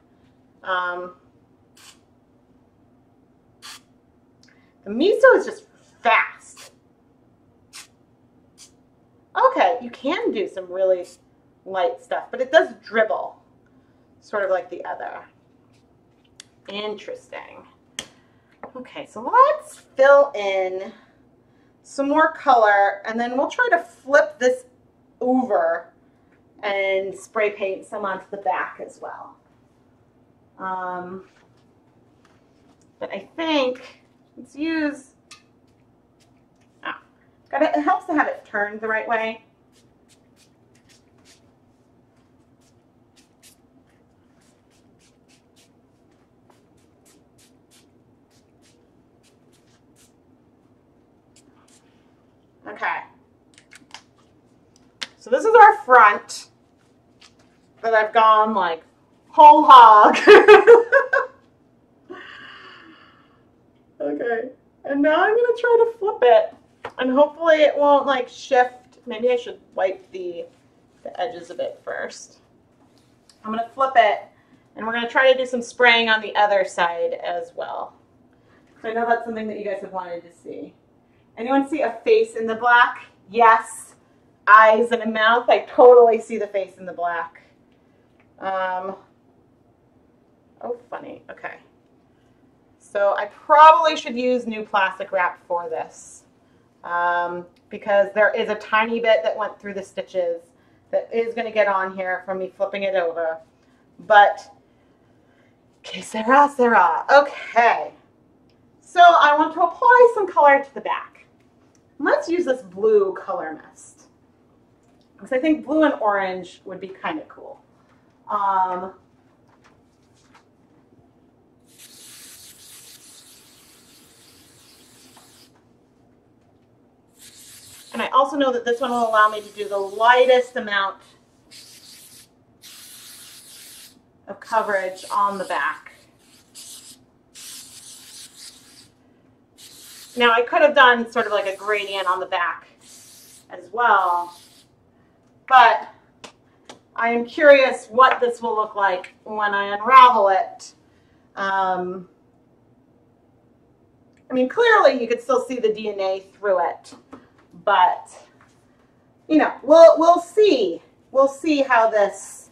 The miso is just fast. Okay, you can do some really light stuff, but it does dribble, sort of like the other. Interesting. Okay, so let's fill in some more color, and then we'll try to flip this over and spray paint some onto the back as well. But I think let's use, it helps to have it turned the right way. Okay. So this is our front that I've gone like whole hog. Okay. And now I'm going to try to flip it. And hopefully it won't like shift. Maybe I should wipe the edges of it first. I'm going to flip it, and we're going to try to do some spraying on the other side as well. So I know that's something that you guys have wanted to see. Anyone see a face in the black? Yes. Eyes and a mouth. I totally see the face in the black. Oh, funny. Okay. So I probably should use new plastic wrap for this because there is a tiny bit that went through the stitches that is going to get on here from me flipping it over. But, que sera, sera. Okay. So I want to apply some color to the back. Let's use this blue color mist because I think blue and orange would be kind of cool. And I also know that this one will allow me to do the lightest amount of coverage on the back. Now I could have done sort of like a gradient on the back as well, but I am curious what this will look like when I unravel it. I mean, clearly you could still see the DNA through it, but you know, we'll see. We'll see how this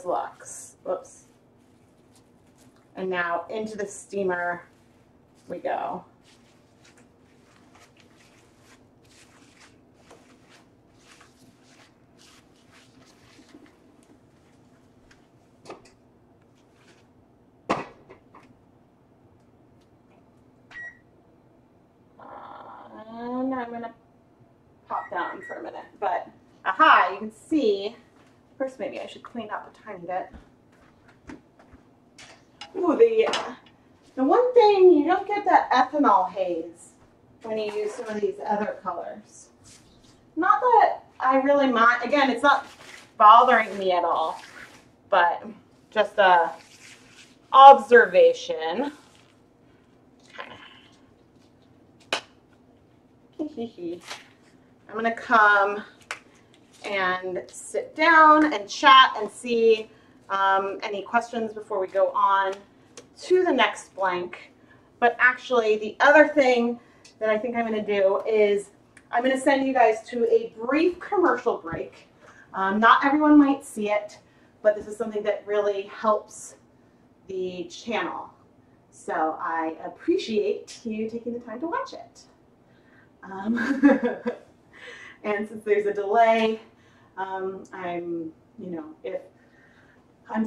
looks. Whoops. And now into the steamer we go. And I'm going to pop down for a minute, but aha, you can see, first maybe I should clean up a tiny bit. Ooh, the one thing, you don't get that ethanol haze when you use some of these other colors. Not that I really mind, again, it's not bothering me at all, but just a observation. I'm going to come and sit down and chat and see any questions before we go on to the next blank. But actually, the other thing that I think I'm going to do is I'm going to send you guys to a brief commercial break. Not everyone might see it, but this is something that really helps the channel. So I appreciate you taking the time to watch it. And since there's a delay, if I'm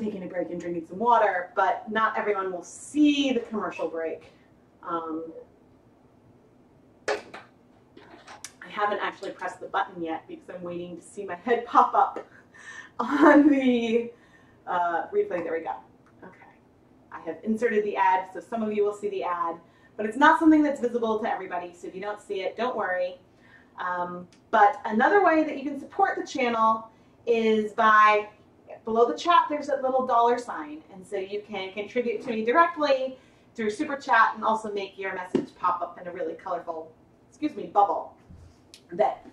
taking a break and drinking some water, but not everyone will see the commercial break. I haven't actually pressed the button yet because I'm waiting to see my head pop up on the replay. There we go. Okay. I have inserted the ad, so some of you will see the ad. But it's not something that's visible to everybody, so if you don't see it, don't worry. But another way that you can support the channel is by, below the chat, there's that little $sign. And so you can contribute to me directly through Super Chat and also make your message pop up in a really colorful, bubble that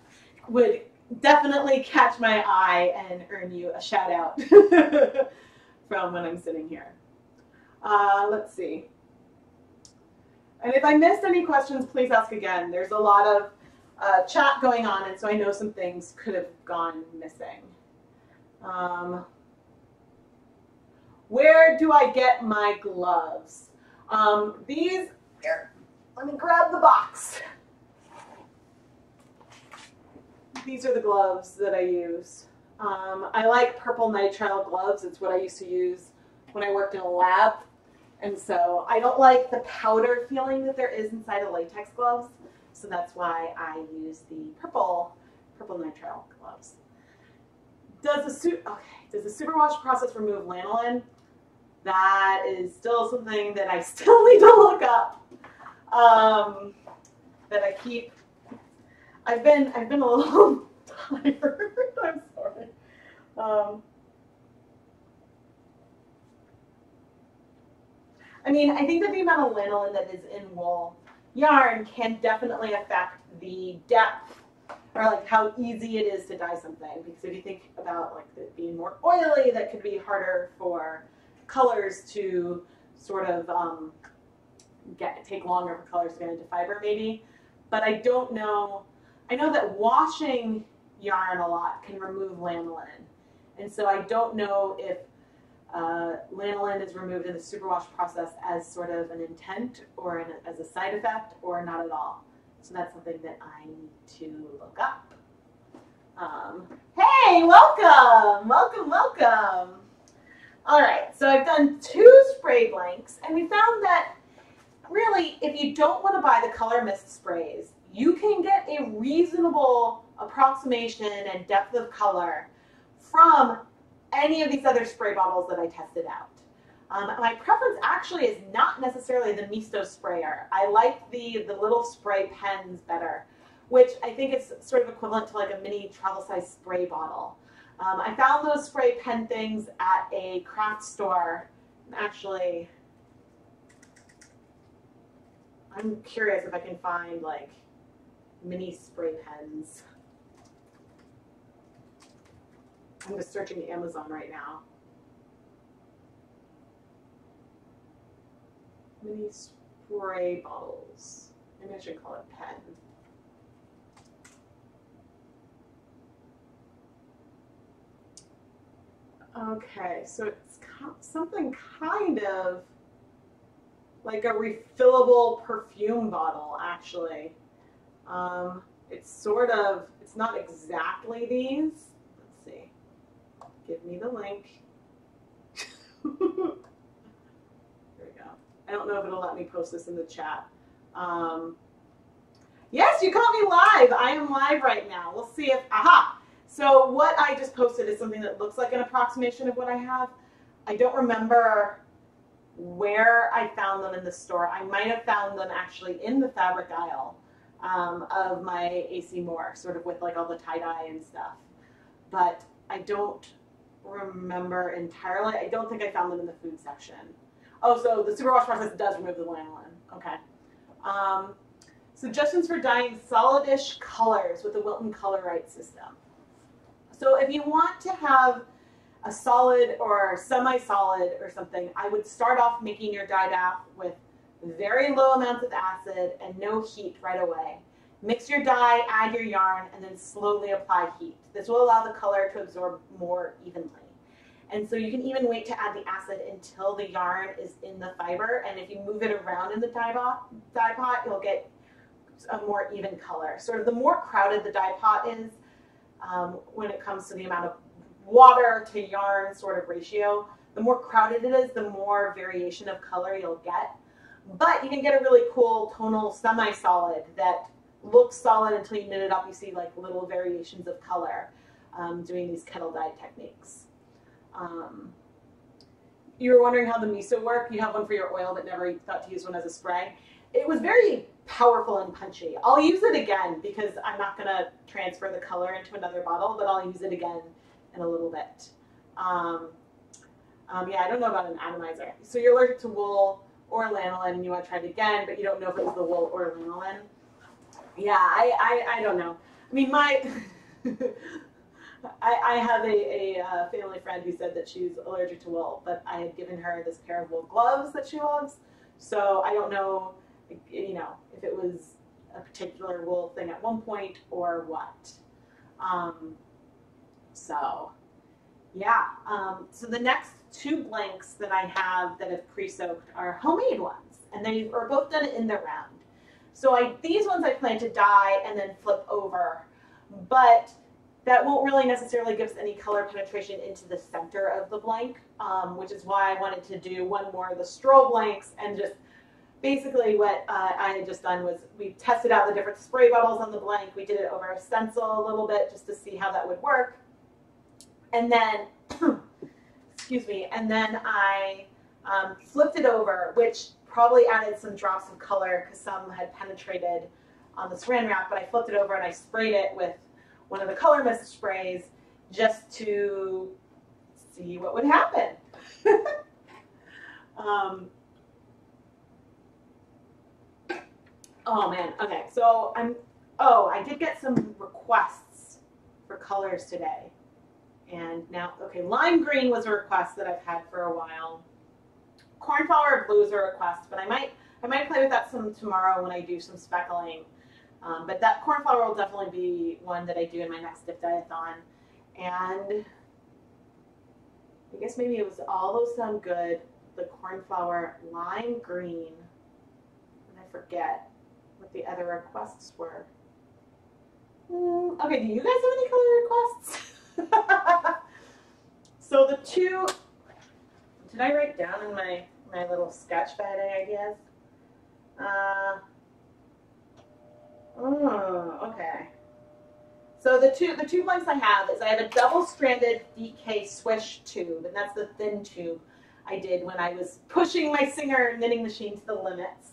would definitely catch my eye and earn you a shout out from when I'm sitting here. Let's see. And if I missed any questions, please ask again. There's a lot of chat going on, and so I know some things could have gone missing. Where do I get my gloves? Here, let me grab the box. These are the gloves that I use. I like purple nitrile gloves. It's what I used to use when I worked in a lab. And so I don't like the powder feeling that there is inside of latex gloves. So that's why I use the purple nitrile gloves. Does the superwash process remove lanolin? That is still something that I still need to look up. That I keep. I've been a little tired. I'm sorry. I mean, I think that the amount of lanolin that is in wool yarn can definitely affect the depth or like how easy it is to dye something. Because if you think about like it being more oily, that could be harder for colors to sort of take longer for colors to get into fiber maybe. But I don't know. I know that washing yarn a lot can remove lanolin. And so I don't know if Lanolin is removed in the superwash process as sort of an intent or as a side effect or not at all. So that's something that I need to look up. Hey, welcome, welcome, welcome. All right, so I've done 2 spray blanks, and we found that really, if you don't want to buy the color mist sprays, you can get a reasonable approximation and depth of color from any of these other spray bottles that I tested out. My preference actually is not necessarily the Misto sprayer. I like the little spray pens better, which I think is sort of equivalent to like a mini travel size spray bottle. I found those spray pen things at a craft store. Actually, I'm curious if I can find like mini spray pens. I'm just searching Amazon right now. Mini spray bottles. Maybe I should call it pen. Okay, so it's something kind of like a refillable perfume bottle, actually. It's sort of, it's not exactly these. Let's see. Give me the link. Here we go. I don't know if it'll let me post this in the chat. Yes, you caught me live. I am live right now. We'll see if, aha. So what I just posted is something that looks like an approximation of what I have. I don't remember where I found them in the store. I might have found them actually in the fabric aisle of my AC Moore, sort of with like all the tie-dye and stuff. But I don't remember entirely. I don't think I found them in the food section. Oh, so the superwash process does remove the lanolin. Okay. Suggestions for dyeing solidish colors with the Wilton Color Right system. So if you want to have a solid or semi-solid or something, I would start off making your dye bath with very low amounts of acid and no heat right away. Mix your dye, add your yarn, and then slowly apply heat. This will allow the color to absorb more evenly. And so you can even wait to add the acid until the yarn is in the fiber, and if you move it around in the dye pot, you'll get a more even color. Sort of the more crowded the dye pot is, when it comes to the amount of water to yarn sort of ratio, the more crowded it is, the more variation of color you'll get. But you can get a really cool tonal semi-solid that looks solid until you knit it up. You see like little variations of color doing these kettle dye techniques. You were wondering how the miso worked. You have one for your oil but never thought to use one as a spray. It was very powerful and punchy. I'll use it again because I'm not going to transfer the color into another bottle, but I'll use it again in a little bit. Yeah, I don't know about an atomizer. So you're allergic to wool or lanolin and you want to try it again, but you don't know if it was the wool or lanolin. Yeah, I don't know. I mean, my I have a family friend who said that she's allergic to wool, but I had given her this pair of wool gloves that she loves, so I don't know, you know, if it was a particular wool thing at one point or what. So yeah, so the next 2 blanks that I have that have pre-soaked are homemade ones, and they are both done in the round. So these ones I plan to dye and then flip over, but that won't really necessarily give us any color penetration into the center of the blank, which is why I wanted to do one more of the stroll blanks. And just basically what I had just done was we tested out the different spray bottles on the blank. We did it over a stencil a little bit just to see how that would work. And then, excuse me, and then I flipped it over, which probably added some drops of color because some had penetrated on the saran wrap, but I flipped it over and I sprayed it with one of the color mist sprays just to see what would happen. Oh man, okay, so I did get some requests for colors today. And now, okay, lime green was a request that I've had for a while. Cornflower blue is a request, but I might play with that some tomorrow when I do some speckling. But that cornflower will definitely be one that I do in my next dip dye-a-thon. And I guess maybe it was all those sound good. The cornflower, lime green, and I forget what the other requests were. Okay, do you guys have any color requests? So the two, did I write down in my little sketch Friday ideas? Okay. So the two blanks I have is I have a double-stranded DK swish tube, and that's the thin tube I did when I was pushing my Singer knitting machine to the limits.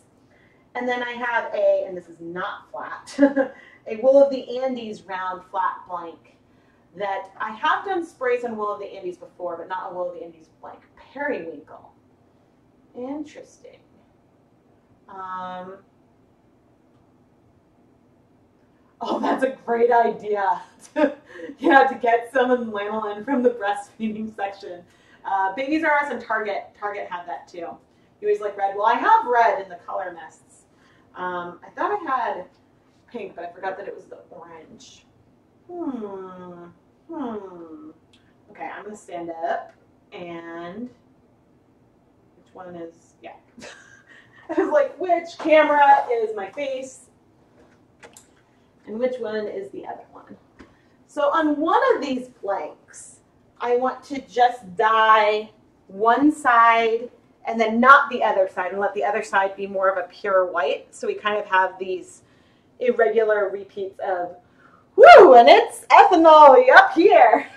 And then I have a, and this is not flat, a Wool of the Andes round flat blank that I have done sprays on Wool of the Andes before, but not a Wool of the Andes blank. Periwinkle. Interesting. Oh, that's a great idea. Yeah, to get some lanolin from the breastfeeding section. Babies R Us and Target have that too. You always like red. Well, I have red in the color mists. I thought I had pink, but I forgot that it was the orange. Okay, I'm gonna stand up and which one is, yeah. I was like, which camera is my face? And which one is the other one? So on one of these blanks, I want to just dye one side and then not the other side and let the other side be more of a pure white. So we kind of have these irregular repeats of, woo, and it's ethanol up here.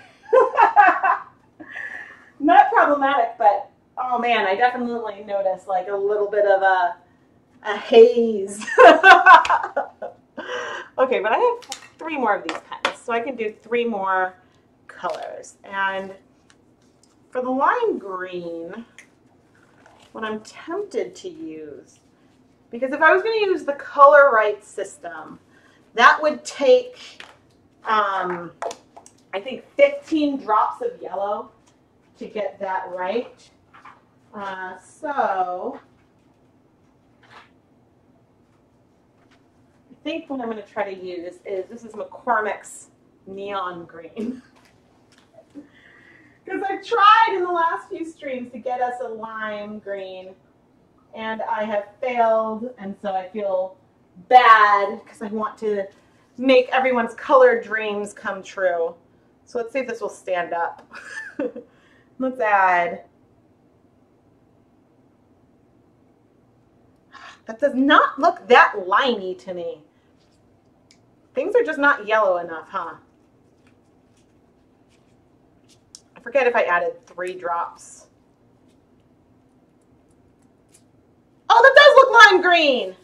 Not problematic, but oh man, I definitely noticed like a little bit of a haze. Okay, but I have 3 more of these pens, so I can do 3 more colors. And for the lime green, what I'm tempted to use, because if I was going to use the color right system, that would take, I think, 15 drops of yellow to get that right. So I think what I'm going to try to use is, this is McCormick's neon green. Because I've tried in the last few streams to get us a lime green, and I have failed, and so I feel bad because I want to make everyone's color dreams come true. So let's see if this will stand up. Let's add. That does not look that limey to me. Things are just not yellow enough, huh? I forget if I added 3 drops. Oh, that does look lime green.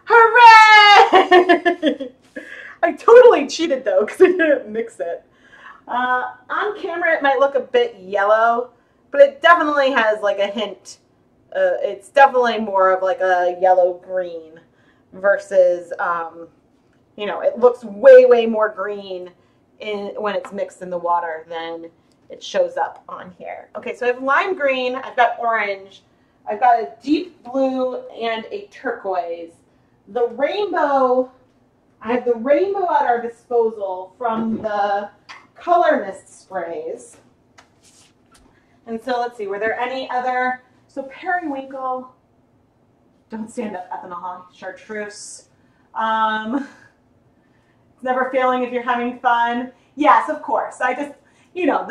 Hooray! I totally cheated though because I didn't mix it. On camera it might look a bit yellow, but it definitely has like a hint. It's definitely more of like a yellow-green versus, you know, it looks way, way more green when it's mixed in the water than it shows up on here. Okay, so I have lime green, I've got orange, I've got a deep blue and a turquoise. The rainbow, I have the rainbow at our disposal from the color mist sprays. And so let's see, were there any other? So periwinkle, don't stand up, ethanol, chartreuse. It's never failing if you're having fun. Yes, of course. I just, you know,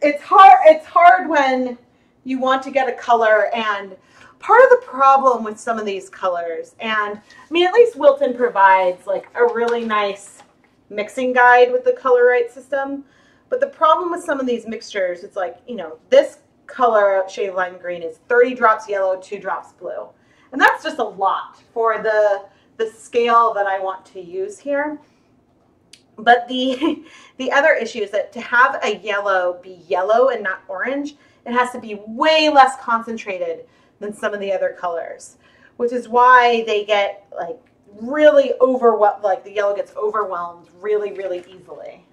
it's hard when you want to get a color, and part of the problem with some of these colors, and I mean, at least Wilton provides like a really nice mixing guide with the color right system. But the problem with some of these mixtures, it's like, you know, this color shade of lime green is 30 drops yellow, 2 drops blue. And that's just a lot for the scale that I want to use here. But the other issue is that to have a yellow be yellow and not orange, it has to be way less concentrated than some of the other colors, which is why they get like really overwhelmed, like the yellow gets overwhelmed really, really easily.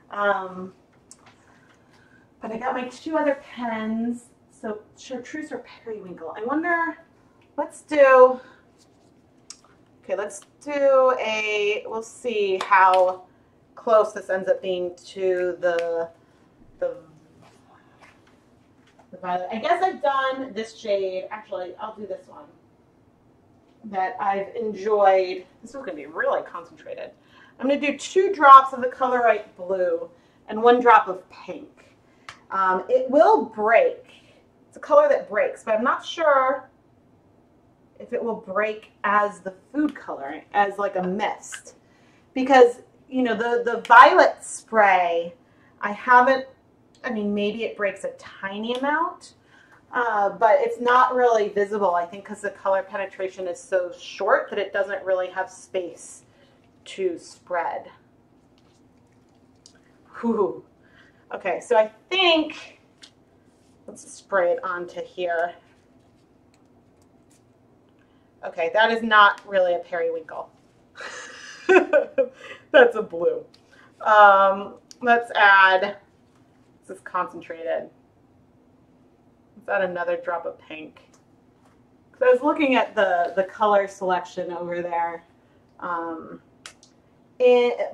But I got my 2 other pens, so chartreuse or periwinkle. I wonder, let's do we'll see how close this ends up being to the the violet. I guess I've done this shade. Actually, I'll do this one that I've enjoyed. This is going to be really concentrated. I'm going to do 2 drops of the Colorite blue and 1 drop of pink. It will break. It's a color that breaks, but I'm not sure if it will break as the food color, as like a mist. Because, you know, the violet spray, I mean, maybe it breaks a tiny amount, but it's not really visible, I think, because the color penetration is so short that it doesn't really have space to spread. Whew. Okay, so I think, let's spray it onto here. Okay, that is not really a periwinkle. That's a blue. Let's add, this is concentrated. Let's add another drop of pink. So I was looking at the color selection over there.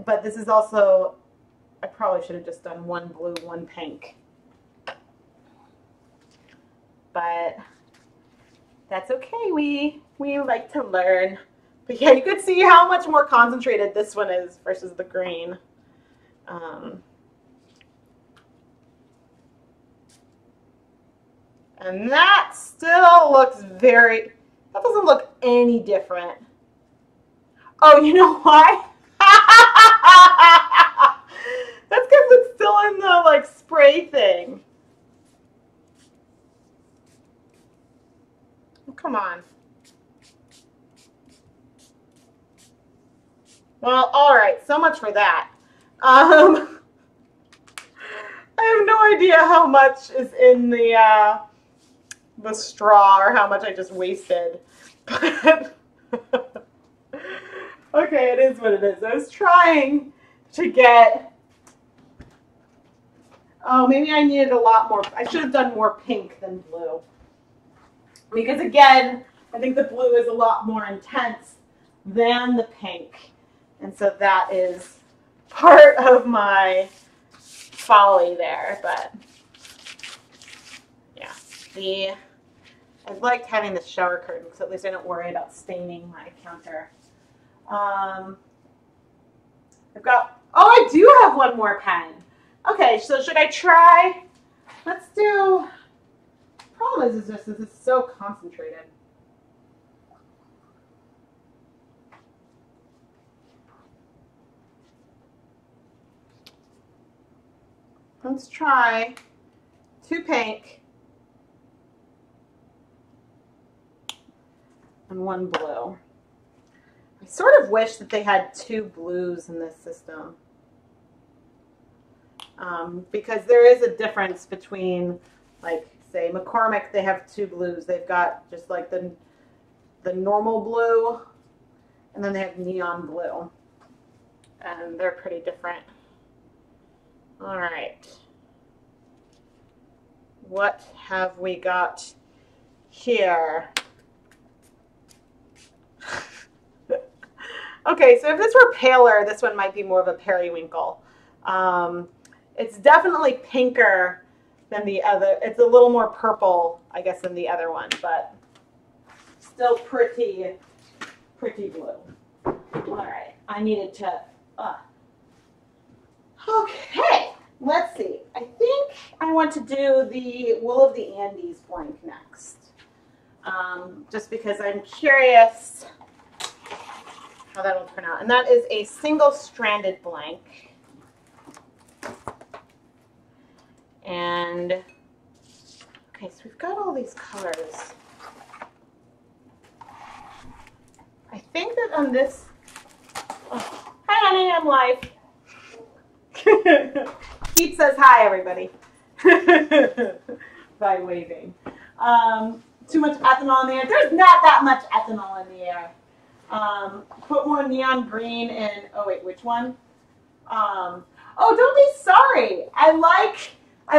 But this is also, I probably should have just done 1 blue, 1 pink. But that's okay, we like to learn. But yeah, you could see how much more concentrated this one is versus the green. And that still looks that doesn't look any different. Oh, you know why? That's because it's still in the like spray thing. Oh, come on. Well, all right, so much for that. I have no idea how much is in the straw or how much I just wasted. But okay, it is what it is. I was trying to get, oh, maybe I needed a lot more. I should have done more pink than blue. Because again, I think the blue is a lot more intense than the pink. And so that is part of my folly there, but yeah, I've liked having the shower curtain because at least I don't worry about staining my counter. I've got, oh, I do have 1 more pen. Okay, so should I try? Let's do, the problem is just this is so concentrated. Let's try 2 pink and 1 blue. I sort of wish that they had 2 blues in this system. Because there is a difference between, like, say, McCormick, they have 2 blues. They've got just like the normal blue, and then they have neon blue. And they're pretty different. All right. What have we got here? Okay, so if this were paler, this one might be more of a periwinkle. It's definitely pinker than the other. It's a little more purple, I guess, than the other one, but still pretty blue. All right, I needed to, okay, let's see. I think I want to do the Wool of the Andes blank next. Just because I'm curious how that will turn out. And that is a single-stranded blank. And, okay, so we've got all these colors. I think that on this, oh, hi honey, I'm live. Keith says hi, everybody, by waving. Too much ethanol in the air. There's not that much ethanol in the air. Put more neon green in, oh wait, which one? Oh, don't be sorry. I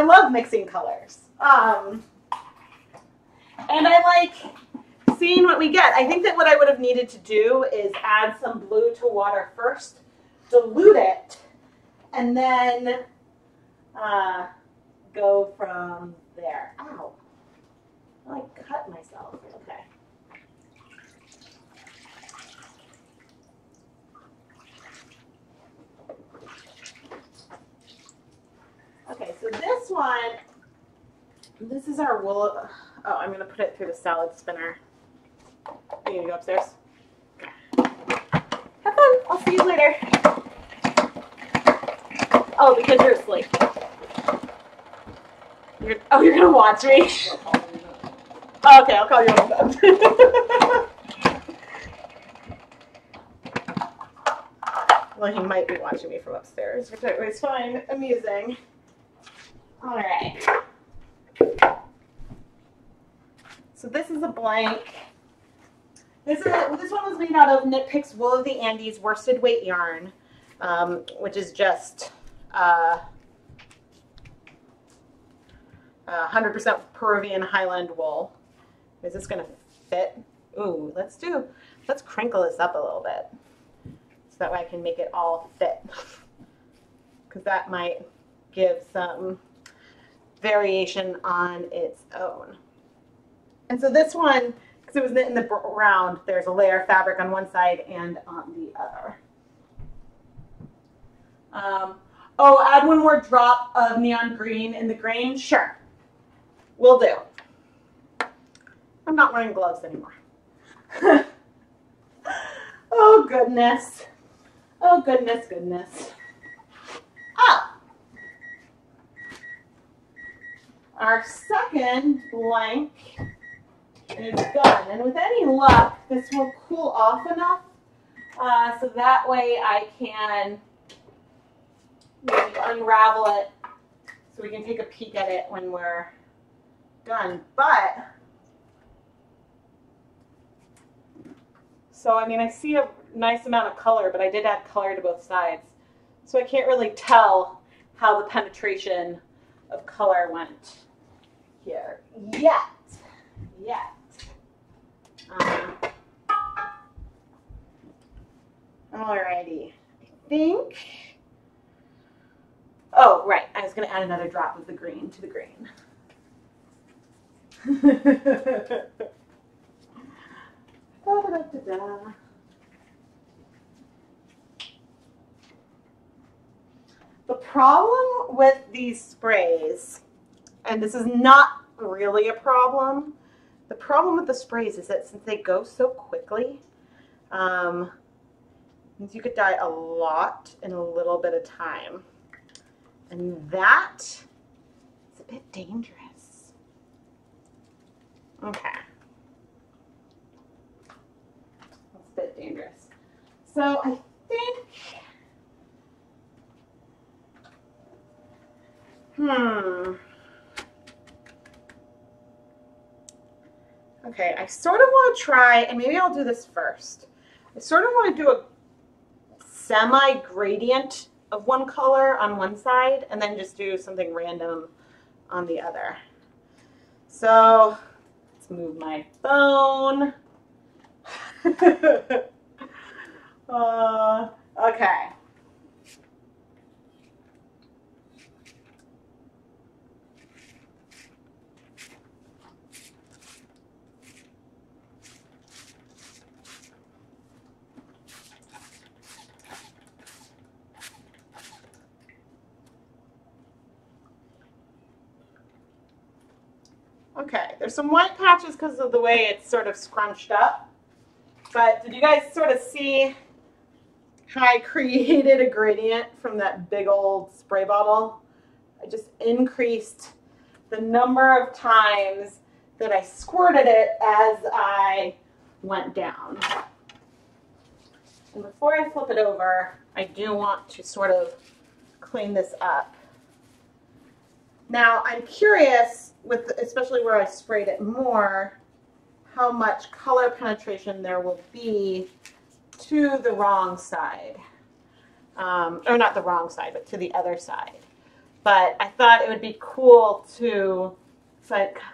love mixing colors. And I like seeing what we get. I think that what I would have needed to do is add some blue to water first, dilute it, and then go from there. Ow. I cut myself. Okay. Okay, so this is our wool. Oh, I'm going to put it through the salad spinner. Are you going to go upstairs? Have fun. I'll see you later. Oh, because you're asleep. You're going to watch me? Oh, okay, I'll call you when I'm done. Well, he might be watching me from upstairs, which I always find amusing. All right. So this is a blank. This one was made out of Knit Picks Wool of the Andes worsted weight yarn, which is just 100% Peruvian Highland wool. Is this going to fit? Ooh, let's crinkle this up a little bit so that way I can make it all fit, because that might give some variation on its own. And so this one, because it was knit in the round, there's a layer of fabric on one side and on the other. Oh, add one more drop of neon green in the grain? Sure. Will do. I'm not wearing gloves anymore. Oh, goodness. Oh, goodness, goodness. Oh. Our second blank is done. And with any luck, this will cool off enough so that way I can maybe unravel it so we can take a peek at it when we're done. But, so I mean, I see a nice amount of color, but I did add color to both sides. So I can't really tell how the penetration of color went here yet. Alrighty, I think, oh right, I was going to add another drop of the green to the green. The problem with these sprays, and this is not really a problem, the problem with the sprays is that since they go so quickly, means you could dye a lot in a little bit of time. And that is a bit dangerous. Okay. That's a bit dangerous. So I think, okay, I sort of want to try, and maybe I'll do this first. I sort of want to do a semi-gradient of one color on one side and then just do something random on the other. So let's move my phone. Okay. Okay, there's some white patches because of the way it's sort of scrunched up. But did you guys sort of see how I created a gradient from that big old spray bottle? I just increased the number of times that I squirted it as I went down. And before I flip it over, I do want to sort of clean this up. Now, I'm curious, especially where I sprayed it more, how much color penetration there will be to the wrong side. Or not the wrong side, but to the other side. But I thought it would be cool to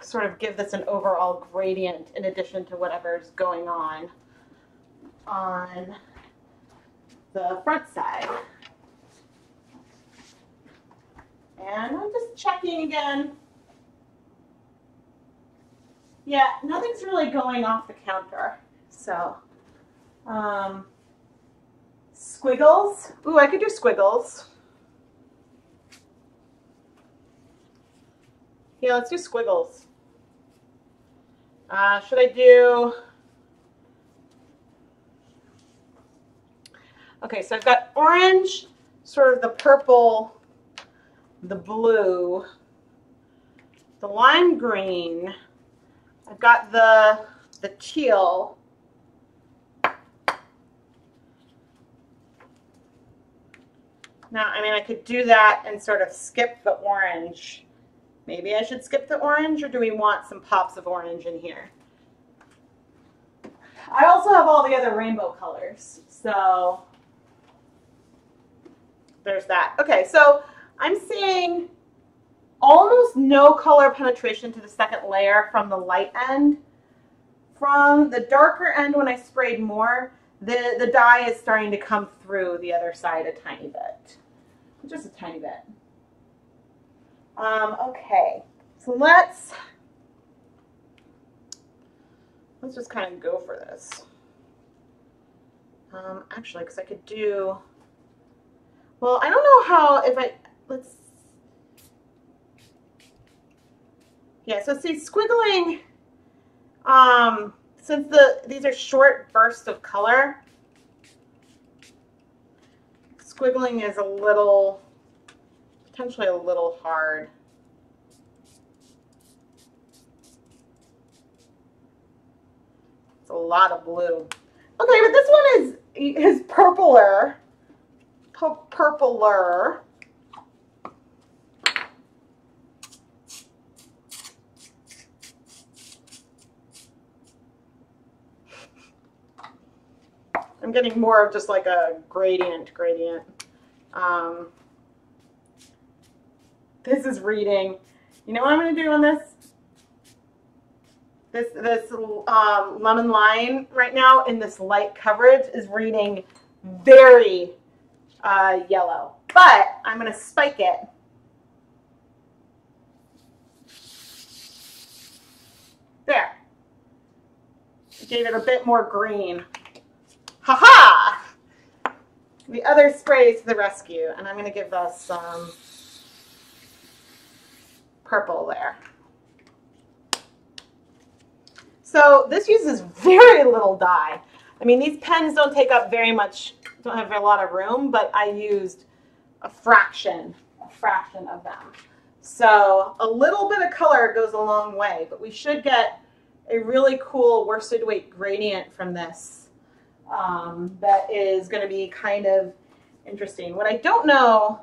sort of give this an overall gradient in addition to whatever's going on the front side. And I'm just checking again. Yeah, nothing's really going off the counter. So, squiggles. Ooh, I could do squiggles. Yeah, let's do squiggles. Should I do... Okay, so I've got orange, sort of the purple, the blue, the lime green. I've got the teal. Now, I mean, I could do that and sort of skip the orange. Maybe I should skip the orange, or do we want some pops of orange in here? I also have all the other rainbow colors, so there's that. Okay, so I'm seeing almost no color penetration to the second layer from the light end. From the darker end, when I sprayed more, the dye is starting to come through the other side a tiny bit. Just a tiny bit. Okay, so let's just kind of go for this. Actually, because I could do, well, I don't know how, yeah, so see, squiggling, since these are short bursts of color, squiggling is potentially a little hard. It's a lot of blue. Okay, but this one is purpler. Purpler. I'm getting more of just like a gradient. This is reading. You know what I'm going to do on this? This lemon line right now in this light coverage is reading very yellow, but I'm going to spike it. There. Gave it a bit more green. Ha-ha! The other spray is to the rescue, and I'm going to give us some purple there. So this uses very little dye. I mean, these pens don't take up very much, don't have a lot of room, but I used a fraction of them. So a little bit of color goes a long way, but we should get a really cool worsted weight gradient from this that is going to be kind of interesting. What I don't know,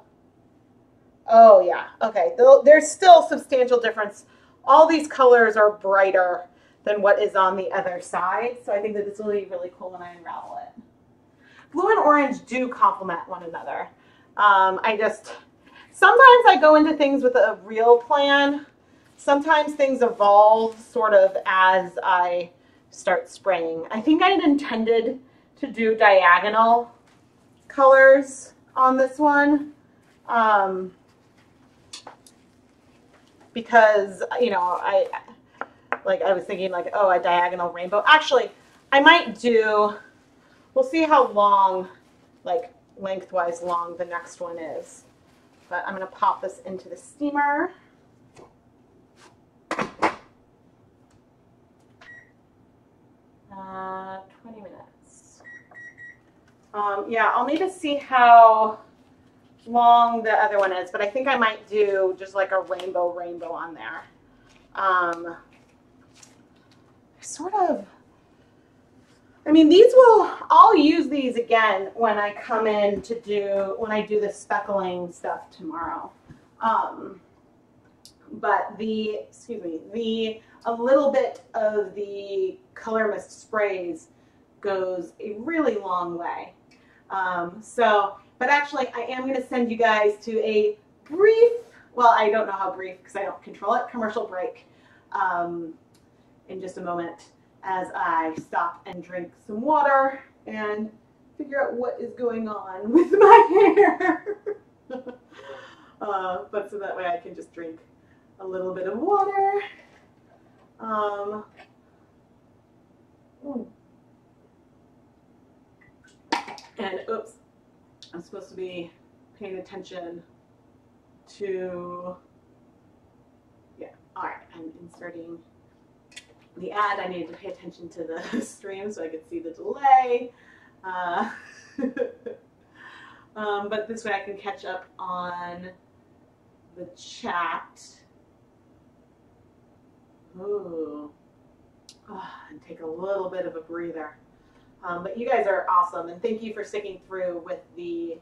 oh yeah, okay, there's still substantial difference. All these colors are brighter than what is on the other side, so I think that this will be really cool when I unravel it. Blue and orange do complement one another. Sometimes I go into things with a real plan. Sometimes things evolve sort of as I start spraying. I think I had intended to do diagonal colors on this one because, you know, I was thinking like, oh, a diagonal rainbow. Actually, I might do, we'll see how long, like lengthwise long the next one is. But I'm going to pop this into the steamer. 20 minutes. Yeah, I'll need to see how long the other one is, but I think I might do just like a rainbow on there. I mean, I'll use these again when I come in when I do the speckling stuff tomorrow. But a little bit of the color mist sprays goes a really long way. But actually I am going to send you guys to a brief, well, I don't know how brief because I don't control it, commercial break in just a moment as I stop and drink some water and figure out what is going on with my hair. but so that way I can just drink a little bit of water. And oops, I'm supposed to be paying attention to, yeah, all right, I'm inserting the ad. I needed to pay attention to the stream so I could see the delay. But this way I can catch up on the chat. Ooh. Oh, and take a little bit of a breather. But you guys are awesome, and thank you for sticking through with the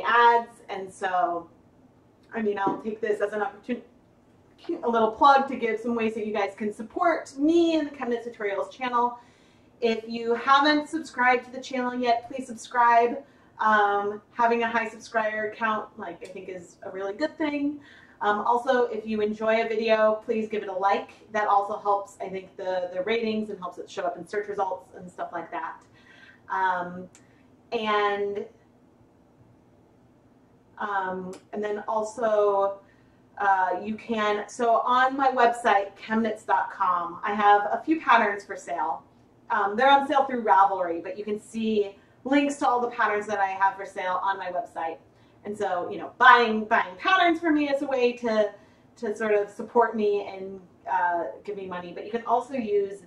ads. And so, I mean, I'll take this as an opportunity, a little plug to give some ways that you guys can support me and the ChemKnits Tutorials channel. If you haven't subscribed to the channel yet, please subscribe. Having a high subscriber count, I think is a really good thing. Also, if you enjoy a video, please give it a like. That also helps, I think, the ratings and helps it show up in search results and stuff like that. And then also, you can, so on my website, ChemKnits.com, I have a few patterns for sale. They're on sale through Ravelry, but you can see links to all the patterns that I have for sale on my website. And so, you know, buying patterns for me is a way to sort of support me and give me money. But you can also use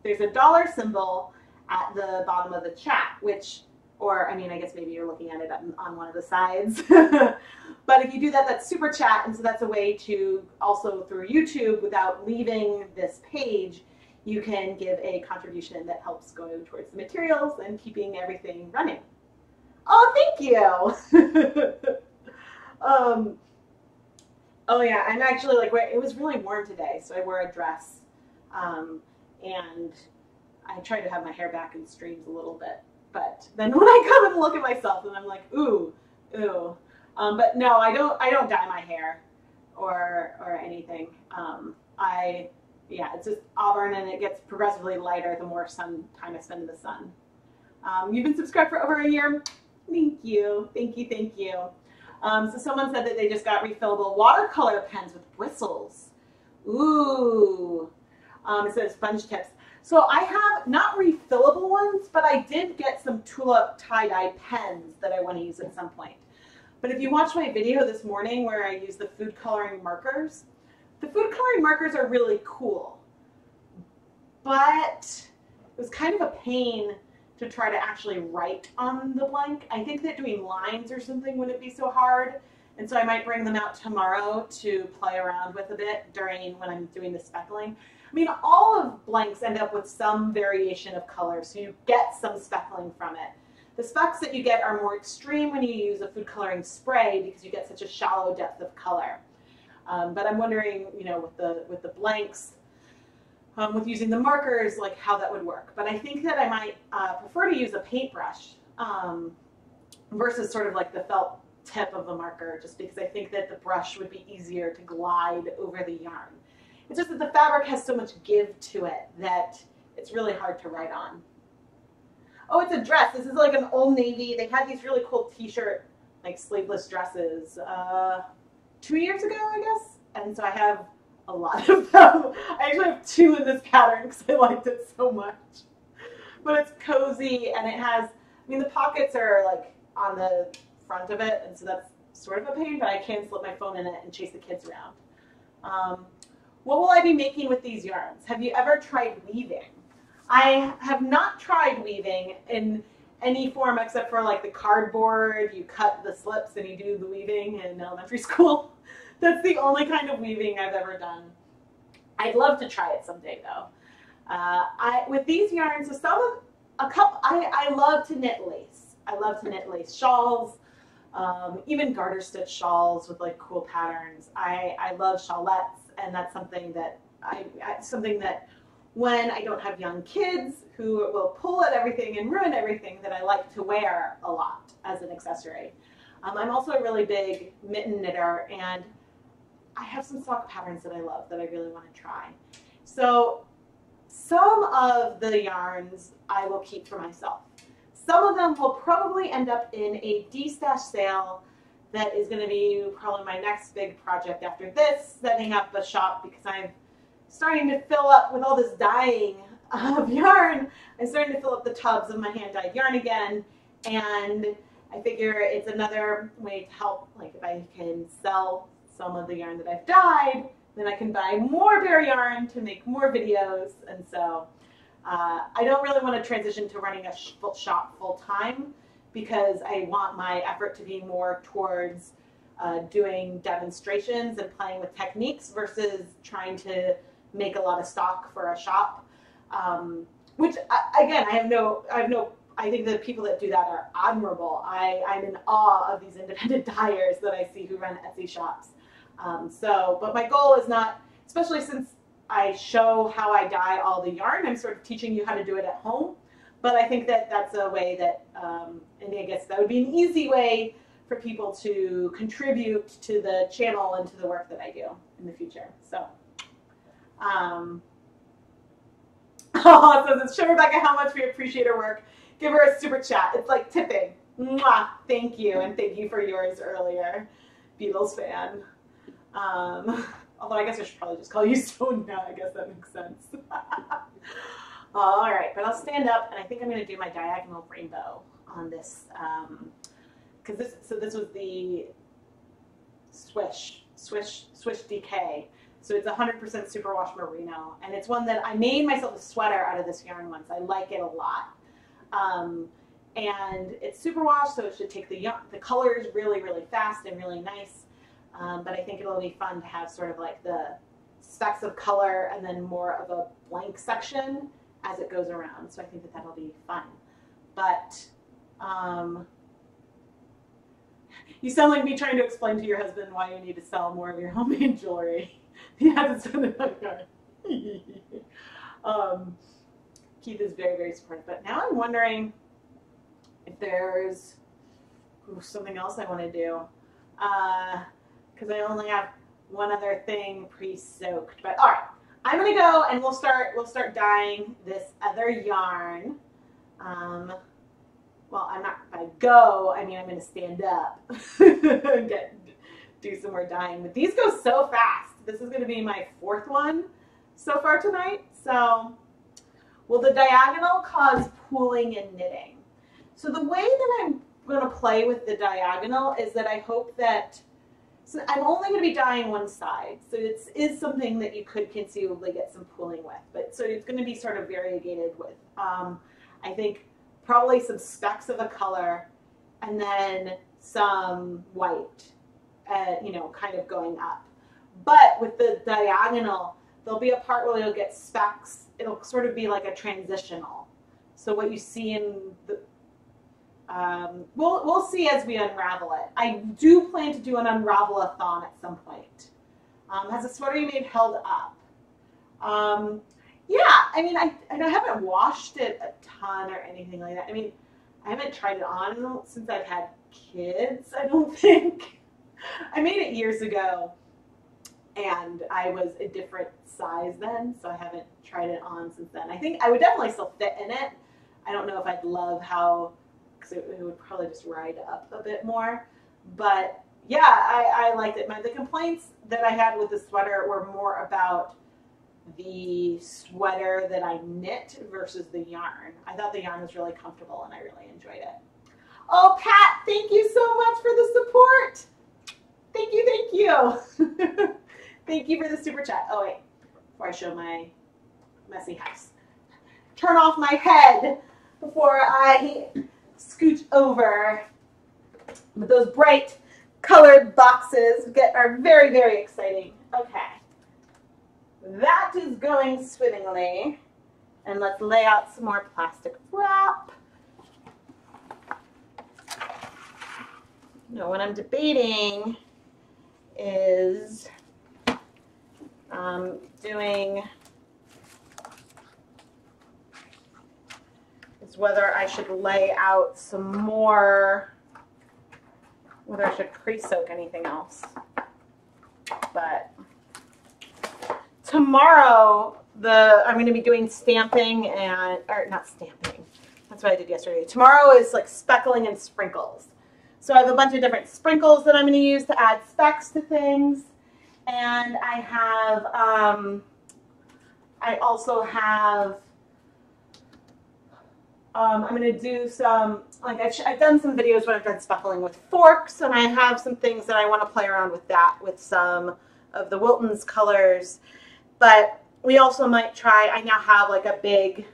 there's a dollar symbol at the bottom of the chat, which, or I mean, I guess maybe you're looking at it on one of the sides. But if you do that, that's super chat. And so that's a way to also through YouTube, without leaving this page, you can give a contribution that helps go towards the materials and keeping everything running. Oh, thank you. Oh yeah, I'm actually it was really warm today, so I wore a dress, and I tried to have my hair back in streams a little bit, but then when I come and look at myself, and I'm like, ooh. But no, I don't dye my hair or anything. Yeah, it's just auburn, and it gets progressively lighter the more time I spend in the sun. You've been subscribed for over a year. Thank you, thank you, thank you. So someone said that they just got refillable watercolor pens with bristles. Ooh. It says sponge tips. So I have not refillable ones, but I did get some tulip tie-dye pens that I want to use at some point. But if you watched my video this morning where I used the food coloring markers, the food coloring markers are really cool, but it was kind of a pain to try to actually write on the blank. I think that doing lines or something wouldn't be so hard, and so I might bring them out tomorrow to play around with a bit when I'm doing the speckling. I mean, all of blanks end up with some variation of color, so you get some speckling from it. The specks that you get are more extreme when you use a food coloring spray because you get such a shallow depth of color. But I'm wondering, you know, with the blanks, with using the markers, how that would work. But I think that I might prefer to use a paintbrush versus sort of the felt tip of the marker, just because I think that the brush would be easier to glide over the yarn. It's just that the fabric has so much give to it that it's really hard to write on. Oh, it's a dress. This is like an Old Navy. They had these really cool t-shirt, sleeveless dresses 2 years ago, I guess. And so I have a lot of them. I actually have 2 in this pattern because I liked it so much. But it's cozy, and it has, I mean, the pockets are on the front of it, and so that's sort of a pain, but I can slip my phone in it and chase the kids around. What will I be making with these yarns? Have you ever tried weaving? I have not tried weaving in any form except for the cardboard. You cut the slips and you do the weaving in elementary school. That's the only kind of weaving I've ever done. I'd love to try it someday though. With these yarns, so I love to knit lace. I love to knit lace shawls, even garter stitch shawls with cool patterns. I love shawlettes, and that's something that when I don't have young kids who will pull at everything and ruin everything, that I like to wear a lot as an accessory. I'm also a really big mitten knitter, and I have some sock patterns that I love that I really want to try. So some of the yarns I will keep for myself. Some of them will probably end up in a de-stash sale that is going to be probably my next big project after this, setting up a shop, because I'm starting to fill up with all this dyeing of yarn. I'm starting to fill up the tubs of my hand-dyed yarn again, and I figure it's another way to help. Like, if I can sell some of the yarn that I've dyed, then I can buy more bare yarn to make more videos. And so I don't really want to transition to running a shop full time, because I want my effort to be more towards doing demonstrations and playing with techniques versus trying to make a lot of stock for a shop. Which again, I think the people that do that are admirable. I'm in awe of these independent dyers that I see who run Etsy shops. But my goal is not, especially since I show how I dye all the yarn, I'm sort of teaching you how to do it at home. But I think that that's a way that, and I guess that would be an easy way for people to contribute to the channel and to the work that I do in the future. So, oh, so show Rebecca how much we appreciate her work. Give her a super chat. It's like tipping. Mwah! Thank you, and thank you for yours earlier, Beatles fan. Although I guess I should probably just call you Sonia. I guess that makes sense. All right, but I'll stand up, and I think I'm going to do my diagonal rainbow on this, because this was the Swish DK. So it's 100% superwash merino, and it's one that I made myself a sweater out of this yarn once. I like it a lot, and it's superwash, so it should take the colors really, really fast and really nice. But I think it'll be fun to have sort of like the specks of color and then more of a blank section as it goes around. So I think that that'll be fun. But you sound like me trying to explain to your husband why you need to sell more of your homemade jewelry. He hasn't said it like that. Keith is very, very supportive. But now I'm wondering if there's something else I want to do. Because I only have one other thing pre-soaked. But all right, I'm gonna go and we'll start dyeing this other yarn. Well, I'm not. If I go, I mean I'm gonna stand up and do some more dyeing. But these go so fast. This is gonna be my fourth one so far tonight. So, will the diagonal cause pooling and knitting? So the way that I'm gonna play with the diagonal is that I hope that. So I'm only going to be dyeing one side, so it is something that you could conceivably get some pooling with. But so it's going to be sort of variegated with, I think, probably some specks of a color, and then some white, you know, kind of going up. But with the diagonal, there'll be a part where you'll get specks. It'll sort of be like a transitional. So what you see in the we'll see as we unravel it. I do plan to do an unravel-a-thon at some point. Has the sweater you made held up? Yeah, I mean, I haven't washed it a ton or anything like that. I mean, I haven't tried it on since I've had kids, I don't think. I made it years ago, and I was a different size then, so I haven't tried it on since then. I think I would definitely still fit in it. I don't know if I'd love how, because it would probably just ride up a bit more. But yeah, I liked it. The complaints that I had with the sweater were more about the sweater that I knit versus the yarn. I thought the yarn was really comfortable and I really enjoyed it. Oh, Pat, thank you so much for the support. Thank you, thank you. Thank you for the super chat. Oh wait, before I show my messy house. Turn off my head before I scooch over. But those bright colored boxes are very, very exciting. Okay. That is going swimmingly. And let's lay out some more plastic wrap. Now, what I'm debating is whether I should lay out some more, whether I should pre-soak anything else. But tomorrow, I'm going to be doing stamping or not stamping. That's what I did yesterday. Tomorrow is like speckling and sprinkles. So I have a bunch of different sprinkles that I'm going to use to add specks to things. And I have, I also have, I'm going to do some, like I've done some videos where I've done speckling with forks, and I have some things that I want to play around with that with some of the Wilton's colors. But we also might try, I now have like a big,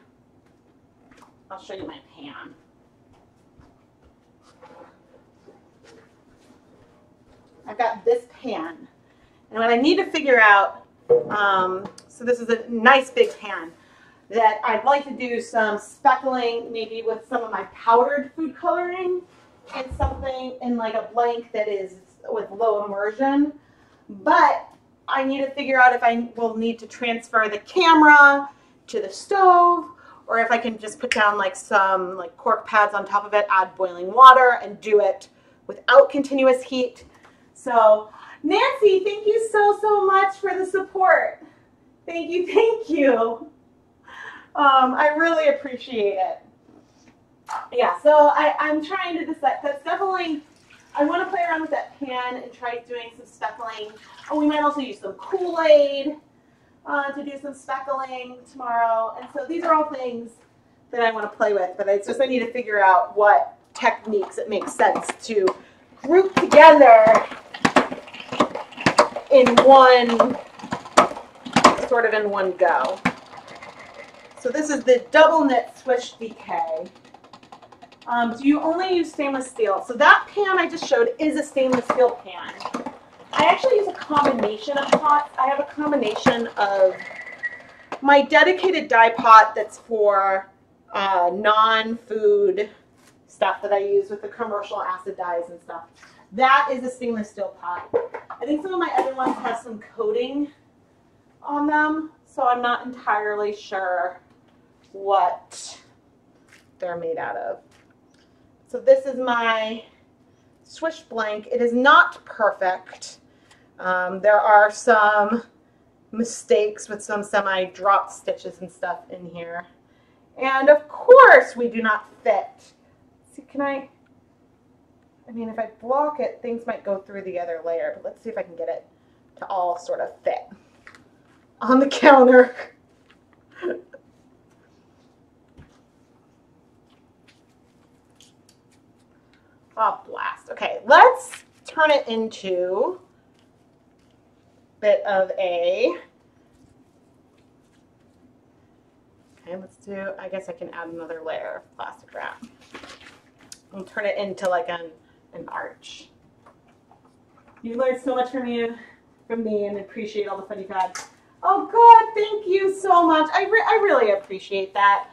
I'll show you my pan. I've got this pan, and what I need to figure out, so this is a nice big pan, that I'd like to do some speckling, maybe with some of my powdered food coloring, and something in like a blank that is with low immersion. But I need to figure out if I will need to transfer the camera to the stove, or if I can just put down like some like cork pads on top of it, add boiling water, and do it without continuous heat. So Nancy, thank you so much for the support. Thank you, thank you. I really appreciate it. Yeah, so I'm trying to decide. That's definitely, I want to play around with that pan and try doing some speckling. Oh, we might also use some Kool-Aid to do some speckling tomorrow. And so these are all things that I want to play with, but it's just I need to figure out what techniques it makes sense to group together in one, sort of in one go. So this is the double knit swish DK. Do you only use stainless steel? So that pan I just showed is a stainless steel pan. I actually use a combination of pots. I have a combination of my dedicated dye pot that's for non-food stuff that I use with the commercial acid dyes and stuff. That is a stainless steel pot. I think some of my other ones have some coating on them, so I'm not entirely sure what they're made out of. So this is my swish blank. It is not perfect. There are some mistakes with some semi-drop stitches and stuff in here. And of course we do not fit. See, can I mean, if I block it, things might go through the other layer, but let's see if I can get it to all sort of fit on the counter. Oh, blast. Okay, let's turn it into a bit of a, okay, let's do, I guess I can add another layer of plastic wrap and turn it into like an arch. You learned so much from me and appreciate all the fun you've had. Oh, God, thank you so much. I really appreciate that.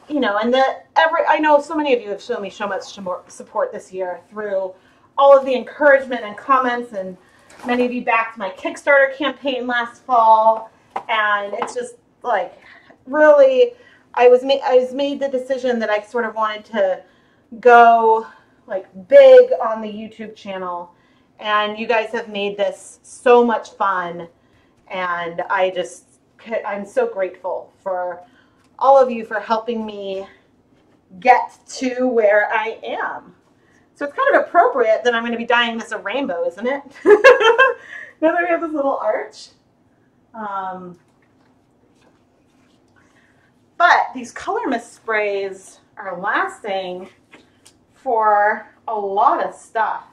You know, and I know so many of you have shown me so much support this year through all of the encouragement and comments, and many of you backed my Kickstarter campaign last fall, and it's just like really, I was made the decision that I sort of wanted to go like big on the YouTube channel, and you guys have made this so much fun, and I'm so grateful for all of you for helping me get to where I am. So it's kind of appropriate that I'm going to be dyeing this a rainbow, isn't it? Now that we have this little arch. But these color mist sprays are lasting for a lot of stuff.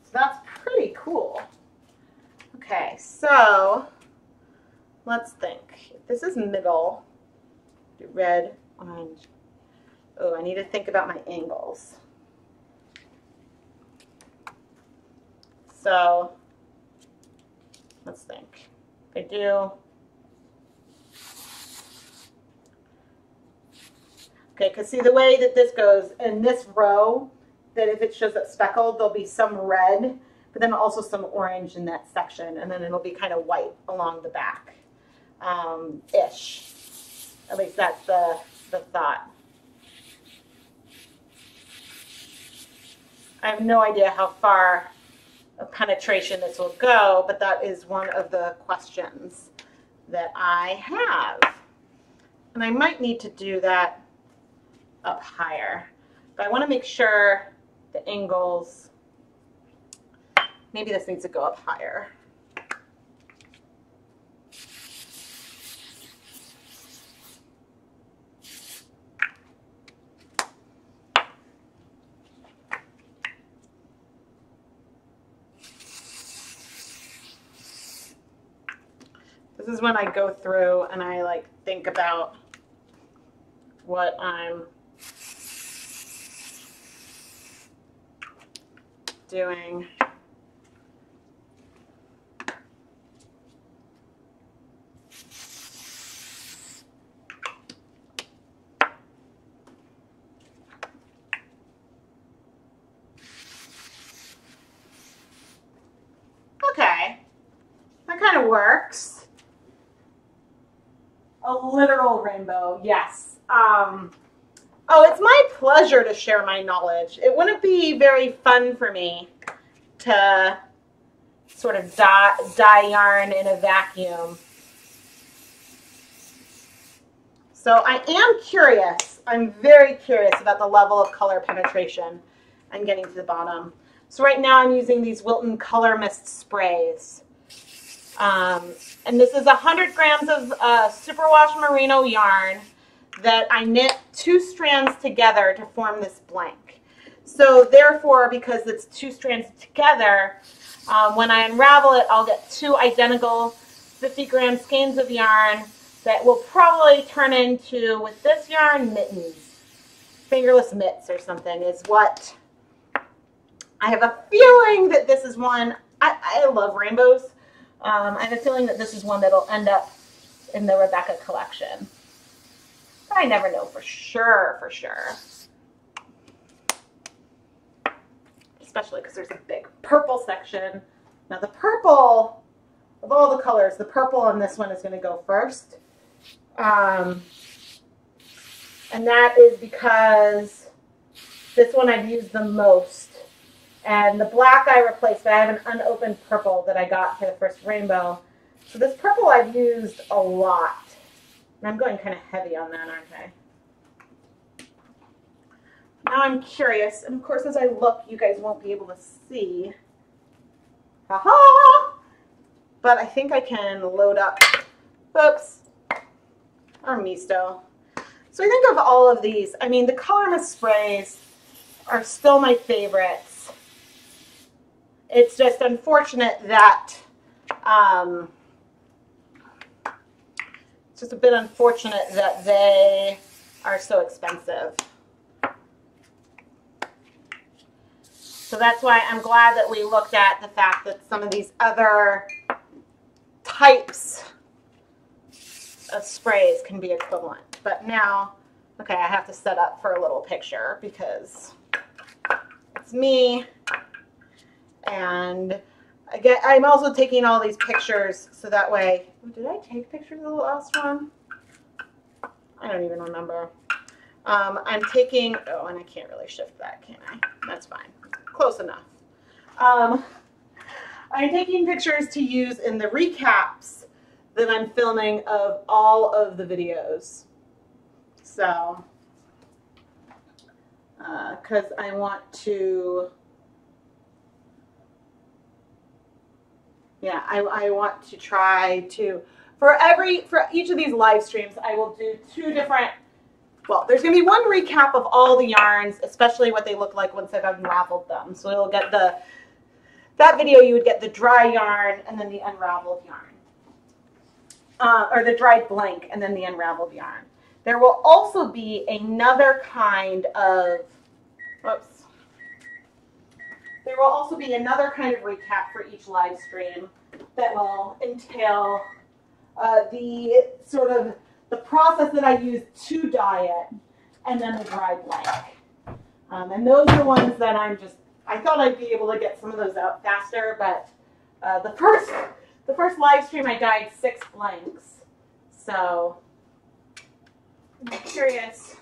So that's pretty cool. Okay, so let's think. If this is middle, do red, orange. Oh, I need to think about my angles. So let's think. If I do, okay, because see the way that this goes in this row, that if it shows up speckled, there'll be some red, but then also some orange in that section, and then it'll be kind of white along the back, ish. At least that's the thought. I have no idea how far of penetration this will go, but that is one of the questions that I have. And I might need to do that up higher. But I want to make sure the angles, maybe this needs to go up higher. This is when I go through and I like think about what I'm doing. Okay, that kind of works. A literal rainbow, yes. Oh, it's my pleasure to share my knowledge. It wouldn't be very fun for me to sort of dye yarn in a vacuum. So I am curious. I'm very curious about the level of color penetration and getting to the bottom. So right now I'm using these Wilton Color Mist sprays. And this is 100 grams of superwash merino yarn that I knit 2 strands together to form this blank. So therefore, because it's 2 strands together, when I unravel it, I'll get 2 identical 50-gram skeins of yarn that will probably turn into, with this yarn, mittens. Fingerless mitts or something is what I have a feeling that this is one. I love rainbows. I have a feeling that this is one that'll end up in the Rebecca collection. But I never know for sure, Especially because there's a big purple section. Now the purple, of all the colors, the purple on this one is going to go first. And that is because this one I've used the most. And the black I replaced, but I have an unopened purple that I got for the first rainbow. So this purple I've used a lot. And I'm going kind of heavy on that, aren't I? Now I'm curious, and of course as I look, you guys won't be able to see. Ha-ha! But I think I can load up, oops, or misto. So I think of all of these, I mean, the Color Mist sprays are still my favorites. It's just unfortunate that, it's just a bit unfortunate that they are so expensive. So that's why I'm glad that we looked at the fact that some of these other types of sprays can be equivalent. But now, okay, I have to set up for a little picture because it's me. And again, I'm also taking all these pictures so that way, did I take pictures of the last one? I don't even remember. I'm taking, oh, and I can't really shift that, can I? That's fine. Close enough. I'm taking pictures to use in the recaps that I'm filming of all of the videos. So, because I want to, yeah, I want to try to, for each of these live streams, I will do 2 different, well, there's going to be one recap of all the yarns, especially what they look like once I've unraveled them. So it'll get that video you would get the dry yarn and then the unraveled yarn. Or the dried blank and then the unraveled yarn. There will also be another kind of, whoops. There will also be another kind of recap for each live stream that will entail the sort of the process that I use to dye it, and then the dry blank. And those are ones that I thought I'd be able to get some of those out faster, but the first live stream I dyed 6 blanks. So I'm curious.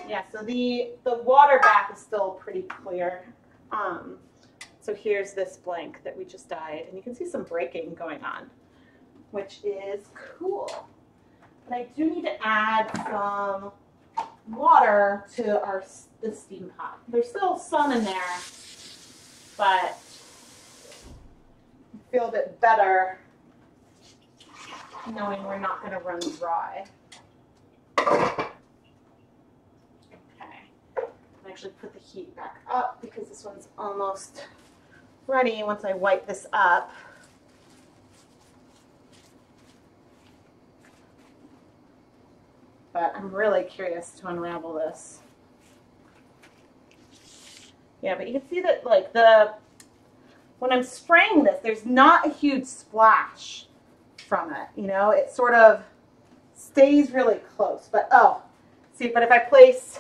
Yeah, so the water back is still pretty clear. So here's this blank that we just dyed, and you can see some breaking going on, which is cool. But I do need to add some water to the steam pot. There's still sun in there, but I feel a bit better knowing we're not going to run dry. Okay. I'll actually put the heat back up because this one's almost ready once I wipe this up. But I'm really curious to unravel this. Yeah, but you can see that like when I'm spraying this, there's not a huge splash from it. You know, it sort of stays really close. But oh, see, but if I place,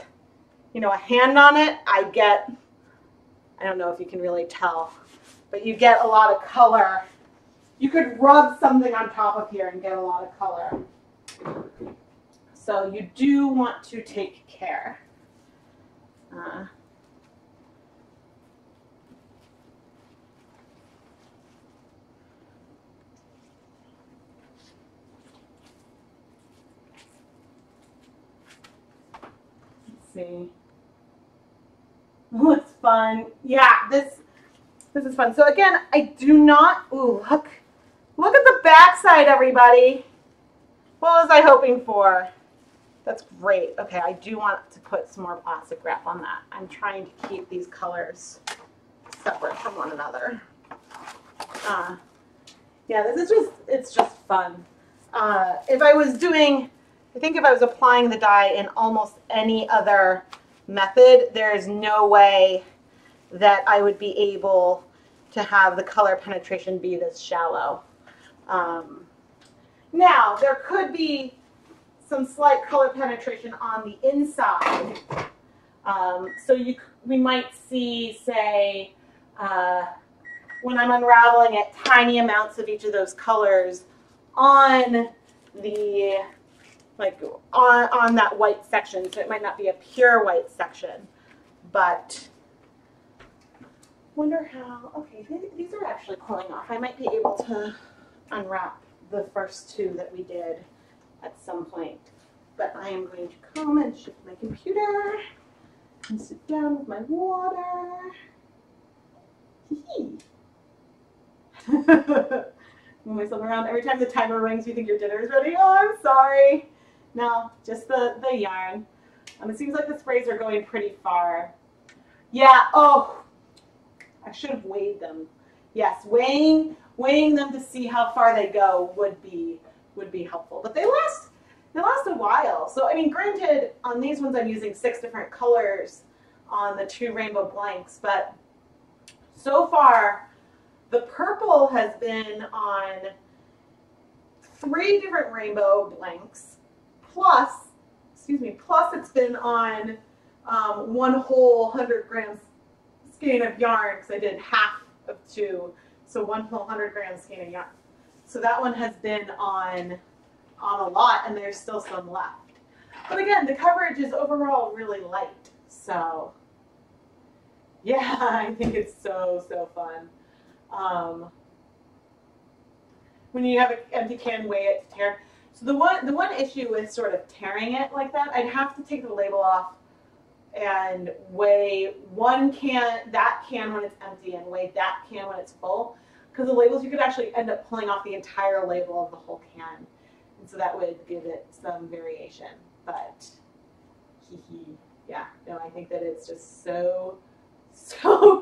you know, a hand on it, I get, I don't know if you can really tell, but you get a lot of color. You could rub something on top of here and get a lot of color. So you do want to take care. Let's see. Oh, it's fun. Yeah, this is fun. So again, I do not, ooh, look at the backside, everybody. What was I hoping for? That's great. Okay, I do want to put some more plastic wrap on that. I'm trying to keep these colors separate from one another. Yeah, this is just, it's just fun. If I was doing, I think if I was applying the dye in almost any other method, there is no way that I would be able to have the color penetration be this shallow. Now, there could be some slight color penetration on the inside. So we might see, say, when I'm unraveling it, tiny amounts of each of those colors on the, like, on that white section. So it might not be a pure white section, but wonder how, okay, these are actually pulling off. I might be able to unwrap the first two that we did at some point. But I am going to come and shift my computer and sit down with my water. Hee Move myself around. Every time the timer rings, you think your dinner is ready. Oh, I'm sorry. No, just the yarn. It seems like the sprays are going pretty far. Yeah, oh, I should have weighed them. Yes, weighing them to see how far they go would be helpful. But they last a while. So, I mean, granted, on these ones I'm using 6 different colors on the 2 rainbow blanks, but so far the purple has been on 3 different rainbow blanks, plus it's been on one whole 100 grams skein of yarn, because I did half of 2, so one whole 100 grams skein of yarn. So that one has been on a lot, and there's still some left. But again, the coverage is overall really light. So yeah, I think it's so fun. When you have an empty can, weigh it to tear. So the one issue with sort of tearing it like that, I'd have to take the label off and weigh that can when it's empty, and weigh that can when it's full. Because the labels, you could actually end up pulling off the entire label of the whole can. And so that would give it some variation. But, yeah, no, I think that it's just so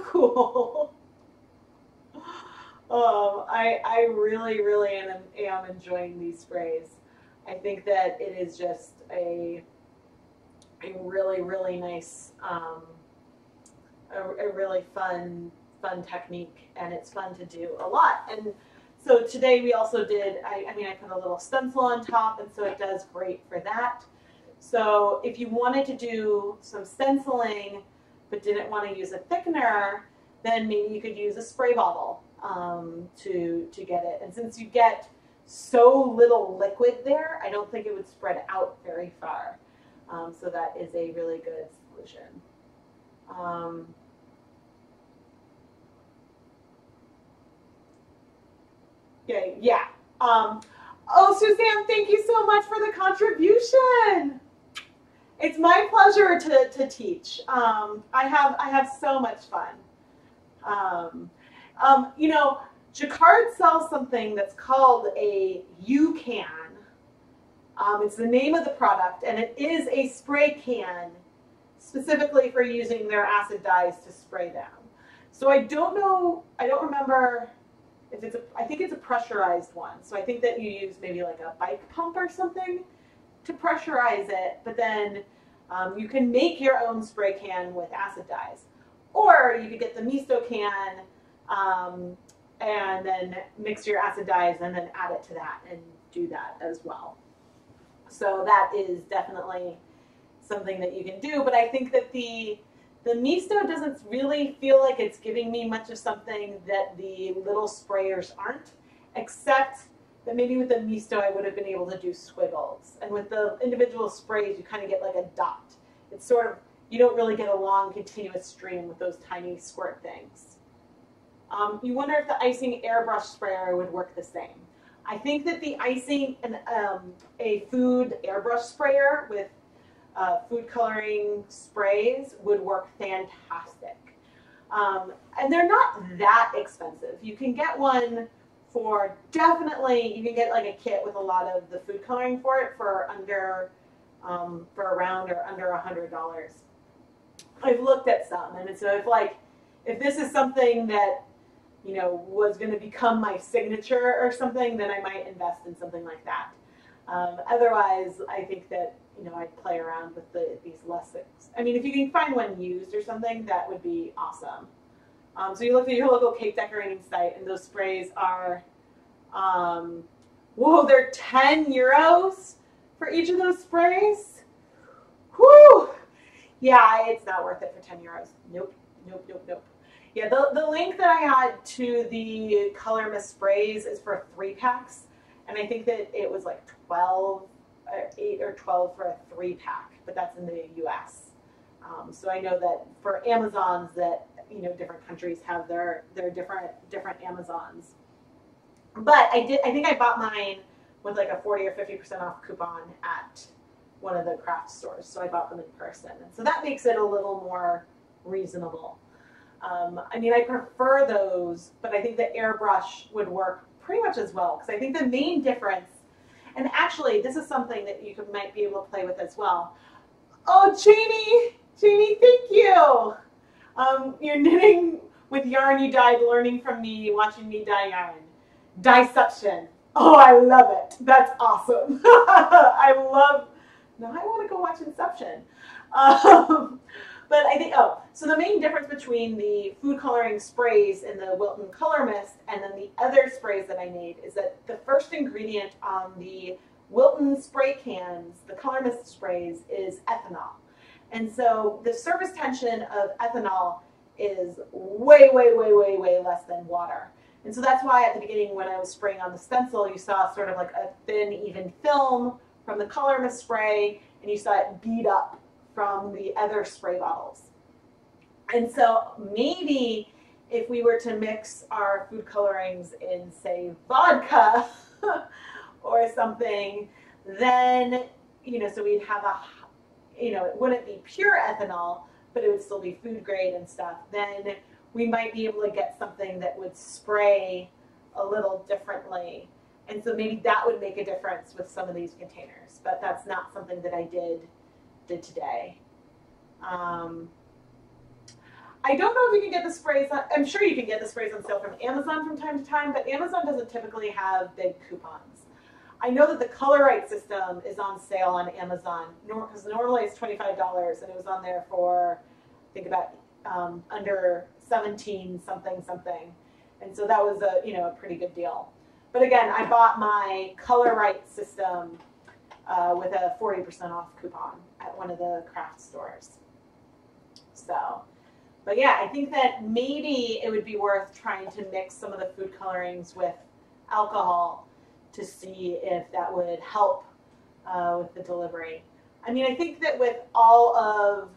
cool. I really am enjoying these sprays. I think that it is just a really nice, a really fun technique, and it's fun to do a lot. And so today we also did, I put a little stencil on top, and so it does great for that. So if you wanted to do some stenciling but didn't want to use a thickener, then maybe you could use a spray bottle to get it. And since you get so little liquid there, I don't think it would spread out very far. So that is a really good solution. Okay, yeah. Oh, Suzanne, thank you so much for the contribution. It's my pleasure to teach. I have so much fun. You know, Jacquard sells something that's called a UCAN. It's the name of the product, and it is a spray can specifically for using their acid dyes to spray them. So I don't remember if it's I think it's a pressurized one. So I think that you use maybe like a bike pump or something to pressurize it, but then you can make your own spray can with acid dyes. Or you could get the miso can and then mix your acid dyes and then add it to that and do that as well. So that is definitely something that you can do, but I think that the miso doesn't really feel like it's giving me much of something that the little sprayers aren't, except that maybe with the miso I would have been able to do squiggles. And with the individual sprays, you kind of get like a dot. It's sort of, you don't really get a long continuous stream with those tiny squirt things. You wonder if the icing airbrush sprayer would work the same. I think that the icing and a food airbrush sprayer with food coloring sprays would work fantastic. And they're not that expensive. You can get one for definitely, you can get like a kit with a lot of the food coloring for it for under, for around or under $100. I've looked at some, and so if this is something that, you know, was going to become my signature or something, then I might invest in something like that. Otherwise, I think that, you know, I'd play around with these less. I mean, if you can find one used or something, that would be awesome. So you look at your local cake decorating site, and those sprays are, whoa, they're 10 euros for each of those sprays. Whew. Yeah, it's not worth it for 10 euros. Nope, nope, nope, nope. Yeah, the link that I had to the Color Mist sprays is for 3 packs, and I think that it was like 8 or 12 for a 3-pack, but that's in the US. So I know that for Amazons that, you know, different countries have their different Amazons. But I think I bought mine with like a 40 or 50% off coupon at one of the craft stores, so I bought them in person. And so that makes it a little more reasonable. I mean, I prefer those, but I think the airbrush would work pretty much as well, because I think the main difference, and actually this is something that you might be able to play with as well. Oh, Janie, thank you. You're knitting with yarn you dyed, learning from me, watching me dye yarn. Dyeception. Oh, I love it. That's awesome. I love, now I want to go watch Inception. But I think, so the main difference between the food coloring sprays in the Wilton Color Mist and then the other sprays that I made is that the first ingredient on the Wilton spray cans, the Color Mist sprays, is ethanol. And so the surface tension of ethanol is way, way, way, way, way less than water. And so that's why at the beginning when I was spraying on the stencil, you saw sort of like a thin, even film from the Color Mist spray, and you saw it bead up from the other spray bottles. And so maybe if we were to mix our food colorings in, say, vodka or something, then, you know, so we'd have it wouldn't be pure ethanol, but it would still be food grade and stuff, then we might be able to get something that would spray a little differently. And so maybe that would make a difference with some of these containers, but that's not something that I did today. I don't know if you can get the sprays, I'm sure you can get the sprays on sale from Amazon from time to time, but Amazon doesn't typically have big coupons. I know that the Color Right system is on sale on Amazon, because normally it's $25, and it was on there for, I think about under 17 something something. And so that was a pretty good deal. But again, I bought my Color Right system with a 40% off coupon at one of the craft stores. So, but yeah, I think that maybe it would be worth trying to mix some of the food colorings with alcohol to see if that would help with the delivery. I mean, I think that with all of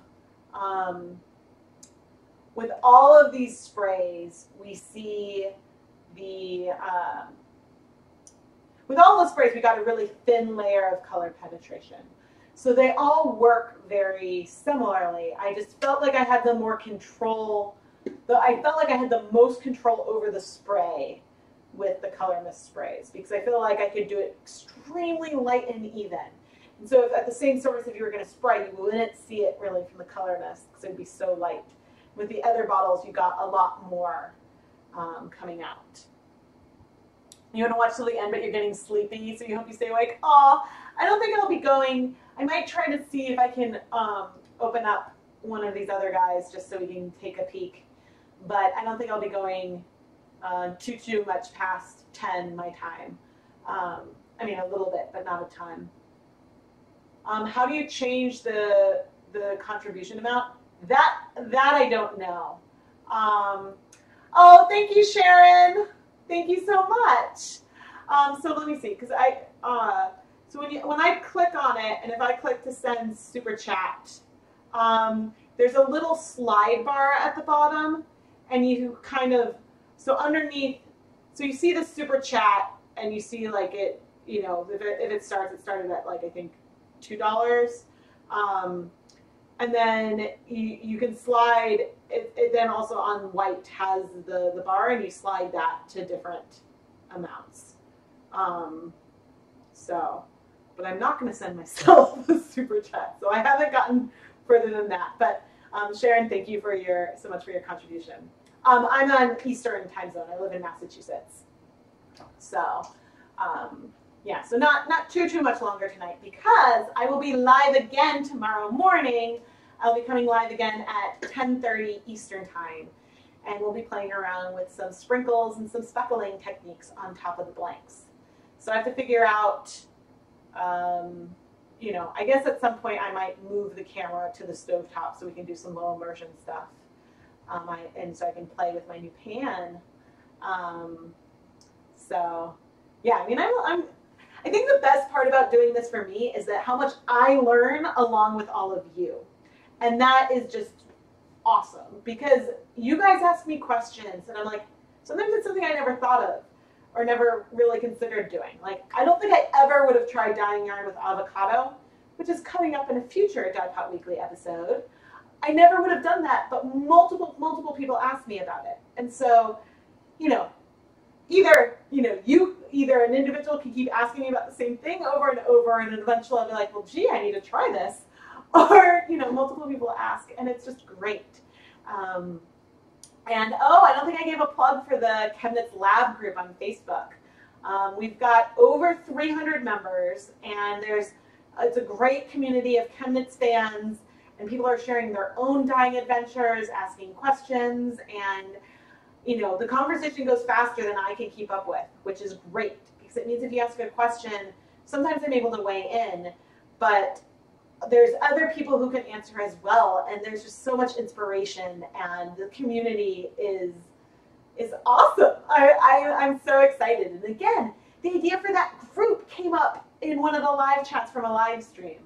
these sprays, we see with all the sprays, we got a really thin layer of color penetration. So they all work very similarly. I just felt like I had the more control. I felt like I had the most control over the spray with the color mist sprays, because I feel like I could do it extremely light and even. And so if at the same surface, if you were going to spray, you wouldn't see it really from the color mist because it would be so light. With the other bottles, you got a lot more coming out. You want to watch till the end, but you're getting sleepy, so you hope you stay awake. Aw, I don't think I'll be going. I might try to see if I can open up one of these other guys just so we can take a peek. But I don't think I'll be going too much past 10 my time. I mean, a little bit, but not a ton. How do you change the contribution amount? That I don't know. Oh, thank you, Sharon. Thank you so much. So let me see, because so when I click on it, and if I click to send super chat, there's a little slide bar at the bottom, and you kind of, so underneath, so you see the super chat, and you see like it, you know, if it starts, it started at like, I think $2. And then you can slide, it then also on white has the bar, and you slide that to different amounts. But I'm not going to send myself a super chat, so I haven't gotten further than that. But Sharon, thank you for so much for your contribution. I'm on Eastern time zone. I live in Massachusetts. So yeah, so not too much longer tonight, because I will be live again tomorrow morning. I'll be coming live again at 10:30 Eastern time, and we'll be playing around with some sprinkles and some speckling techniques on top of the blanks. So I have to figure out, you know, I guess at some point I might move the camera to the stovetop so we can do some low immersion stuff, and so I can play with my new pan. So yeah, I mean, I think the best part about doing this for me is that how much I learn along with all of you. And that is just awesome, because you guys ask me questions, and I'm like, sometimes it's something I never thought of or never really considered doing. Like, I don't think I ever would have tried dyeing yarn with avocado, which is coming up in a future Dye Pot Weekly episode. I never would have done that, but multiple people asked me about it. And so, you know, either an individual can keep asking me about the same thing over and over, and eventually I'll be like, well, gee, I need to try this. Or, you know, multiple people ask, and it's just great. And oh, I don't think I gave a plug for the ChemKnits Lab group on Facebook. We've got over 300 members, and it's a great community of ChemKnits fans, and people are sharing their own dyeing adventures, asking questions, and you know, the conversation goes faster than I can keep up with, which is great, because it means if you ask a question, sometimes I'm able to weigh in, but there's other people who can answer as well, and there's just so much inspiration, and the community is awesome. I'm so excited. And again, the idea for that group came up in one of the live chats from a live stream.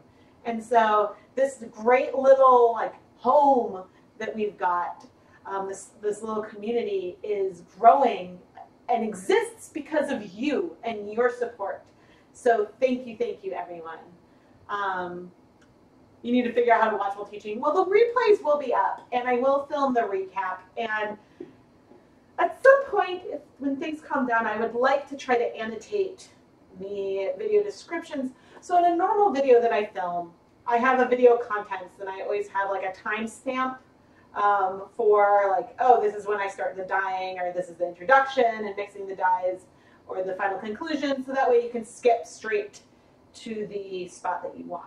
And so this great little like home that we've got, this little community is growing and exists because of you and your support. So thank you everyone. You need to figure out how to watch while teaching. Well, the replays will be up, and I will film the recap. And at some point, when things calm down, I would like to try to annotate the video descriptions. So in a normal video that I film, I have a video contents, and I always have like a timestamp for like, oh, this is when I start the dyeing, or this is the introduction and mixing the dyes, or the final conclusion, so that way you can skip straight to the spot that you want.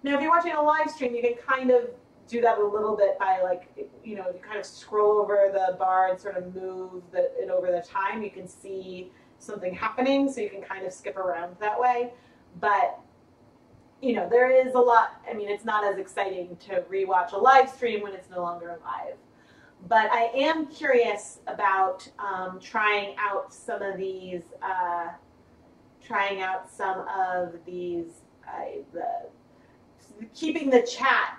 Now, if you're watching a live stream, you can kind of do that a little bit by like, you know, you kind of scroll over the bar and sort of move it over the time. You can see something happening, so you can kind of skip around that way. But, you know, there is a lot, I mean, it's not as exciting to rewatch a live stream when it's no longer live. But I am curious about trying out some of these, keeping the chat,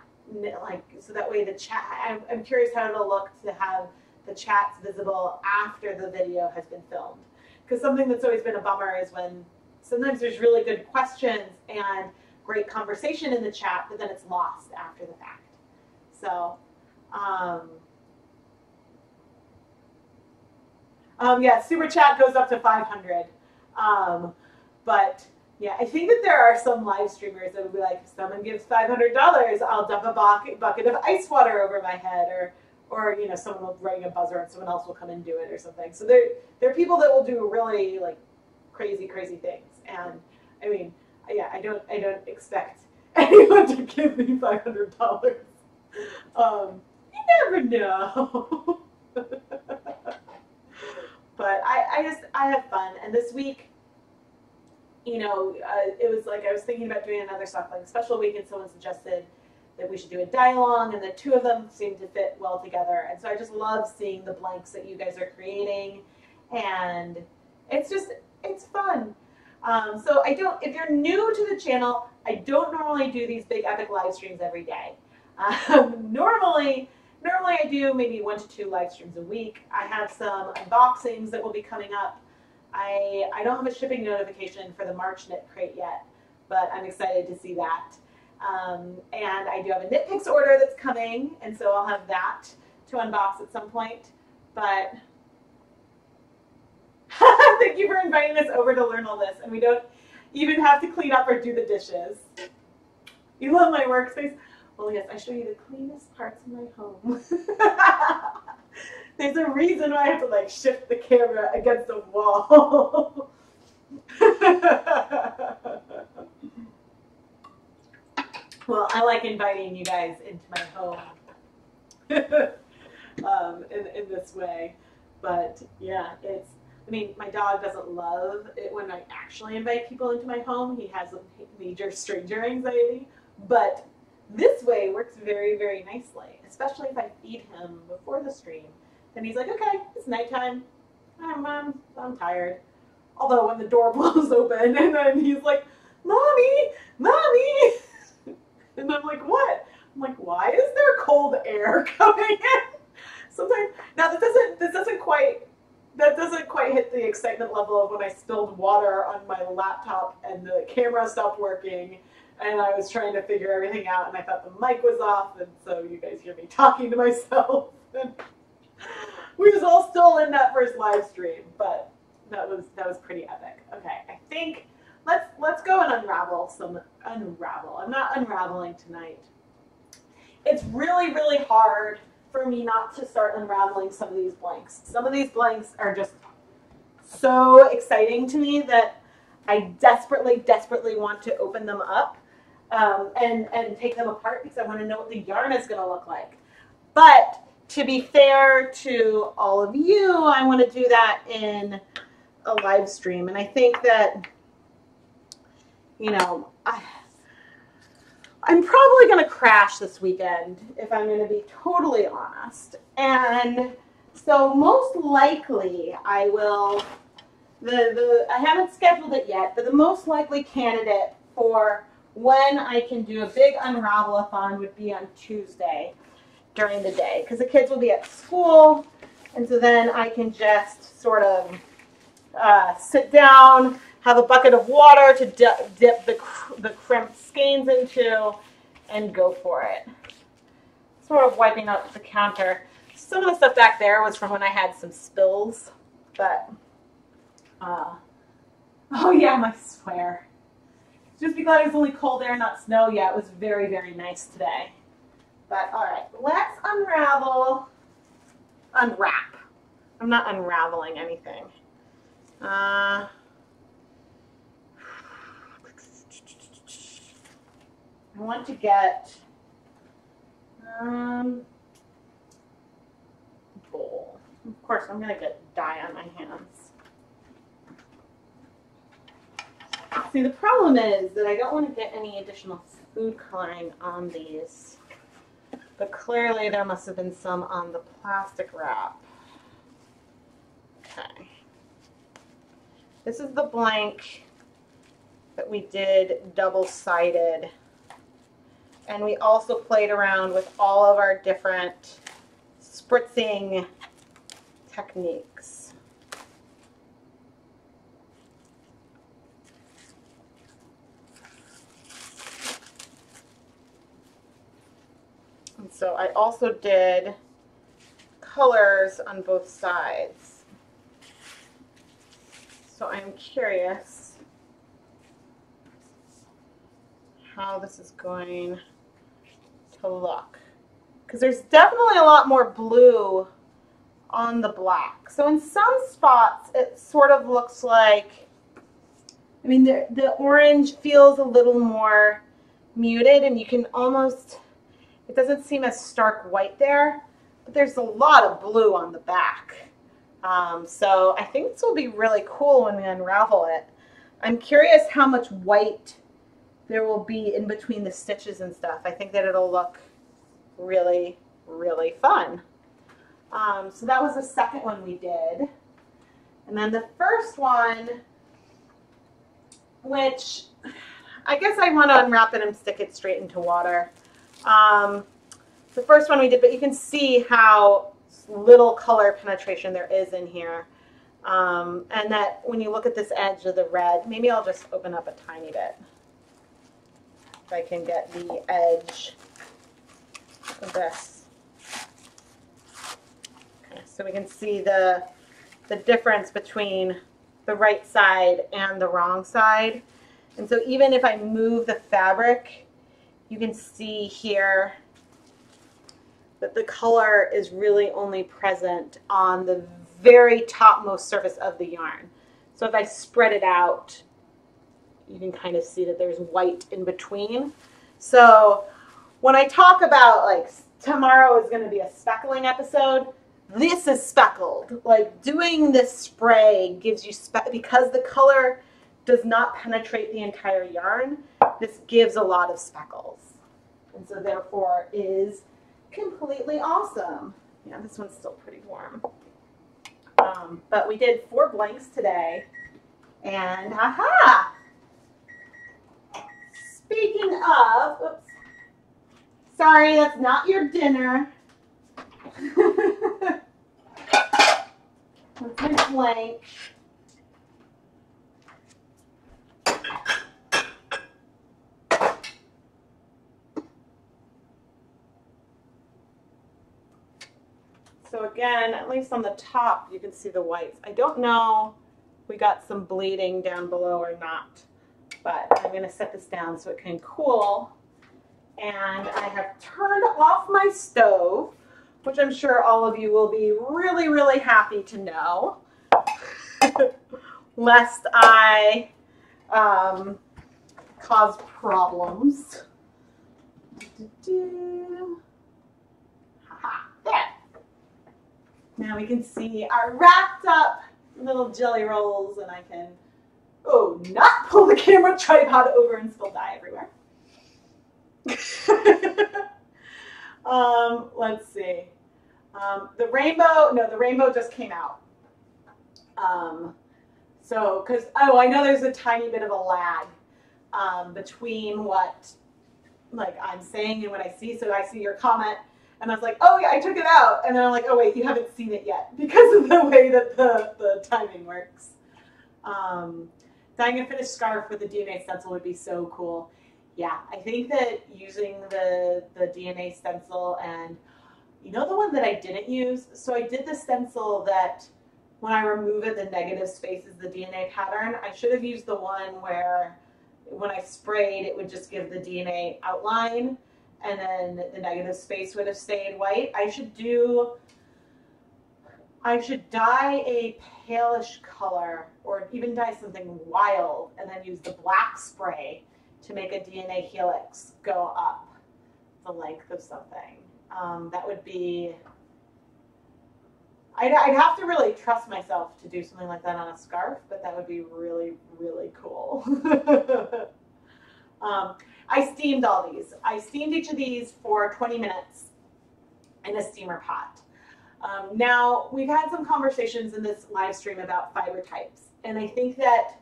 like, so that way the chat, I'm curious how it'll look to have the chats visible after the video has been filmed. Because something that's always been a bummer is when sometimes there's really good questions and great conversation in the chat, but then it's lost after the fact. So, yeah, super chat goes up to 500. But yeah, I think that there are some live streamers that would be like, if someone gives $500, I'll dump a bucket of ice water over my head, or you know, someone will ring a buzzer and someone else will come and do it or something. So there are people that will do really like crazy things. And I mean, yeah, I don't expect anyone to give me $500. You never know. But I have fun, and this week, you know, it was like I was thinking about doing another softbling special week, and someone suggested that we should do a die-along, and the two of them seemed to fit well together. And so I just love seeing the blanks that you guys are creating, and it's fun. So if you're new to the channel, I don't normally do these big epic live streams every day. Normally I do maybe 1 to 2 live streams a week. I have some unboxings that will be coming up. I don't have a shipping notification for the March knit crate yet, but I'm excited to see that. And I do have a knit picks order that's coming, and so I'll have that to unbox at some point. But thank you for inviting us over to learn all this, and we don't even have to clean up or do the dishes. You love my workspace? Well, yes, I show you the cleanest parts of my home. There's a reason why I have to like shift the camera against a wall. Well, I like inviting you guys into my home in this way. But yeah, I mean, my dog doesn't love it when I actually invite people into my home. He has major stranger anxiety. But this way works very, very nicely, especially if I feed him before the stream. Then he's like, okay, it's nighttime. I'm tired. Although when the door blows open and then he's like, Mommy! And I'm like, what? I'm like, why is there cold air coming in? Sometimes, now that doesn't quite hit the excitement level of when I spilled water on my laptop and the camera stopped working and I was trying to figure everything out and I thought the mic was off, and so you guys hear me talking to myself. We was all still in that first live stream, but that was pretty epic. Okay, I think let's go and unravel. I'm not unraveling tonight. It's really, really hard for me not to start unraveling some of these blanks. Some of these blanks are just so exciting to me that I desperately want to open them up and take them apart because I want to know what the yarn is going to look like. But to be fair to all of you, I want to do that in a live stream. And I think that, you know, I'm probably going to crash this weekend, if I'm going to be totally honest. And so most likely I will, I haven't scheduled it yet, but the most likely candidate for when I can do a big unravel-a-thon would be on Tuesday during the day, because the kids will be at school, and so then I can just sort of sit down, have a bucket of water to dip the crimped skeins into, and go for it. Sort of wiping out the counter. Some of the stuff back there was from when I had some spills, but oh yeah, my swear. Just be glad it was only cold air, not snow. Yeah, it was very, very nice today. But all right, let's unwrap. I'm not unraveling anything. I want to get bowl. Of course, I'm gonna get dye on my hands. See, the problem is that I don't want to get any additional food coloring on these, but clearly there must have been some on the plastic wrap. Okay. This is the blank that we did double-sided. And we also played around with all of our different spritzing techniques. And so I also did colors on both sides. So I'm curious how this is going to look. Because there's definitely a lot more blue on the black. So in some spots it sort of looks like, I mean, the orange feels a little more muted and you can almost, it doesn't seem as stark white there, but there's a lot of blue on the back. So I think this will be really cool when we unravel it. I'm curious how much white there will be in between the stitches and stuff. I think that it'll look really, really fun. So that was the second one we did. And then the first one, which I guess I want to unwrap it and stick it straight into water. The first one we did, but you can see how little color penetration there is in here. And that when you look at this edge of the red, maybe I'll just open up a tiny bit. If I can get the edge of this. Okay, so we can see the difference between the right side and the wrong side. And so even if I move the fabric, you can see here that the color is really only present on the very topmost surface of the yarn. So if I spread it out, you can kind of see that there's white in between. So when I talk about like tomorrow is going to be a speckling episode, this is speckled. Like doing this spray gives you, because the color does not penetrate the entire yarn, this gives a lot of speckles. And so therefore is completely awesome. Yeah, this one's still pretty warm. But we did 4 blanks today. And aha! Speaking of, oops, sorry, that's not your dinner. That's my blank. So again, at least on the top, you can see the whites. I don't know if we got some bleeding down below or not, but I'm going to set this down so it can cool. And I have turned off my stove, which I'm sure all of you will be really, really happy to know, lest I cause problems. Haha, there. Now we can see our wrapped up little jelly rolls, and I can, oh, not pull the camera tripod over and spill dye everywhere. Let's see. The rainbow just came out. So, because, oh, I know there's a tiny bit of a lag between what, like, I'm saying and what I see. So I see your comment, and I was like, oh, yeah, I took it out. And then I'm like, oh, wait, you haven't seen it yet because of the way that the timing works. Dyeing a finished scarf with a DNA stencil would be so cool. Yeah, I think that using the DNA stencil, and you know the one that I didn't use? So I did the stencil that when I remove it, the negative space is the DNA pattern. I should have used the one where when I sprayed, it would just give the DNA outline, and then the negative space would have stayed white. I should dye a palish color, or even dye something wild, and then use the black spray to make a DNA helix go up the length of something. That would be, I'd have to really trust myself to do something like that on a scarf, but that would be really, really cool. I steamed all these. I steamed each of these for 20 minutes in a steamer pot. Now, we've had some conversations in this live stream about fiber types, and I think that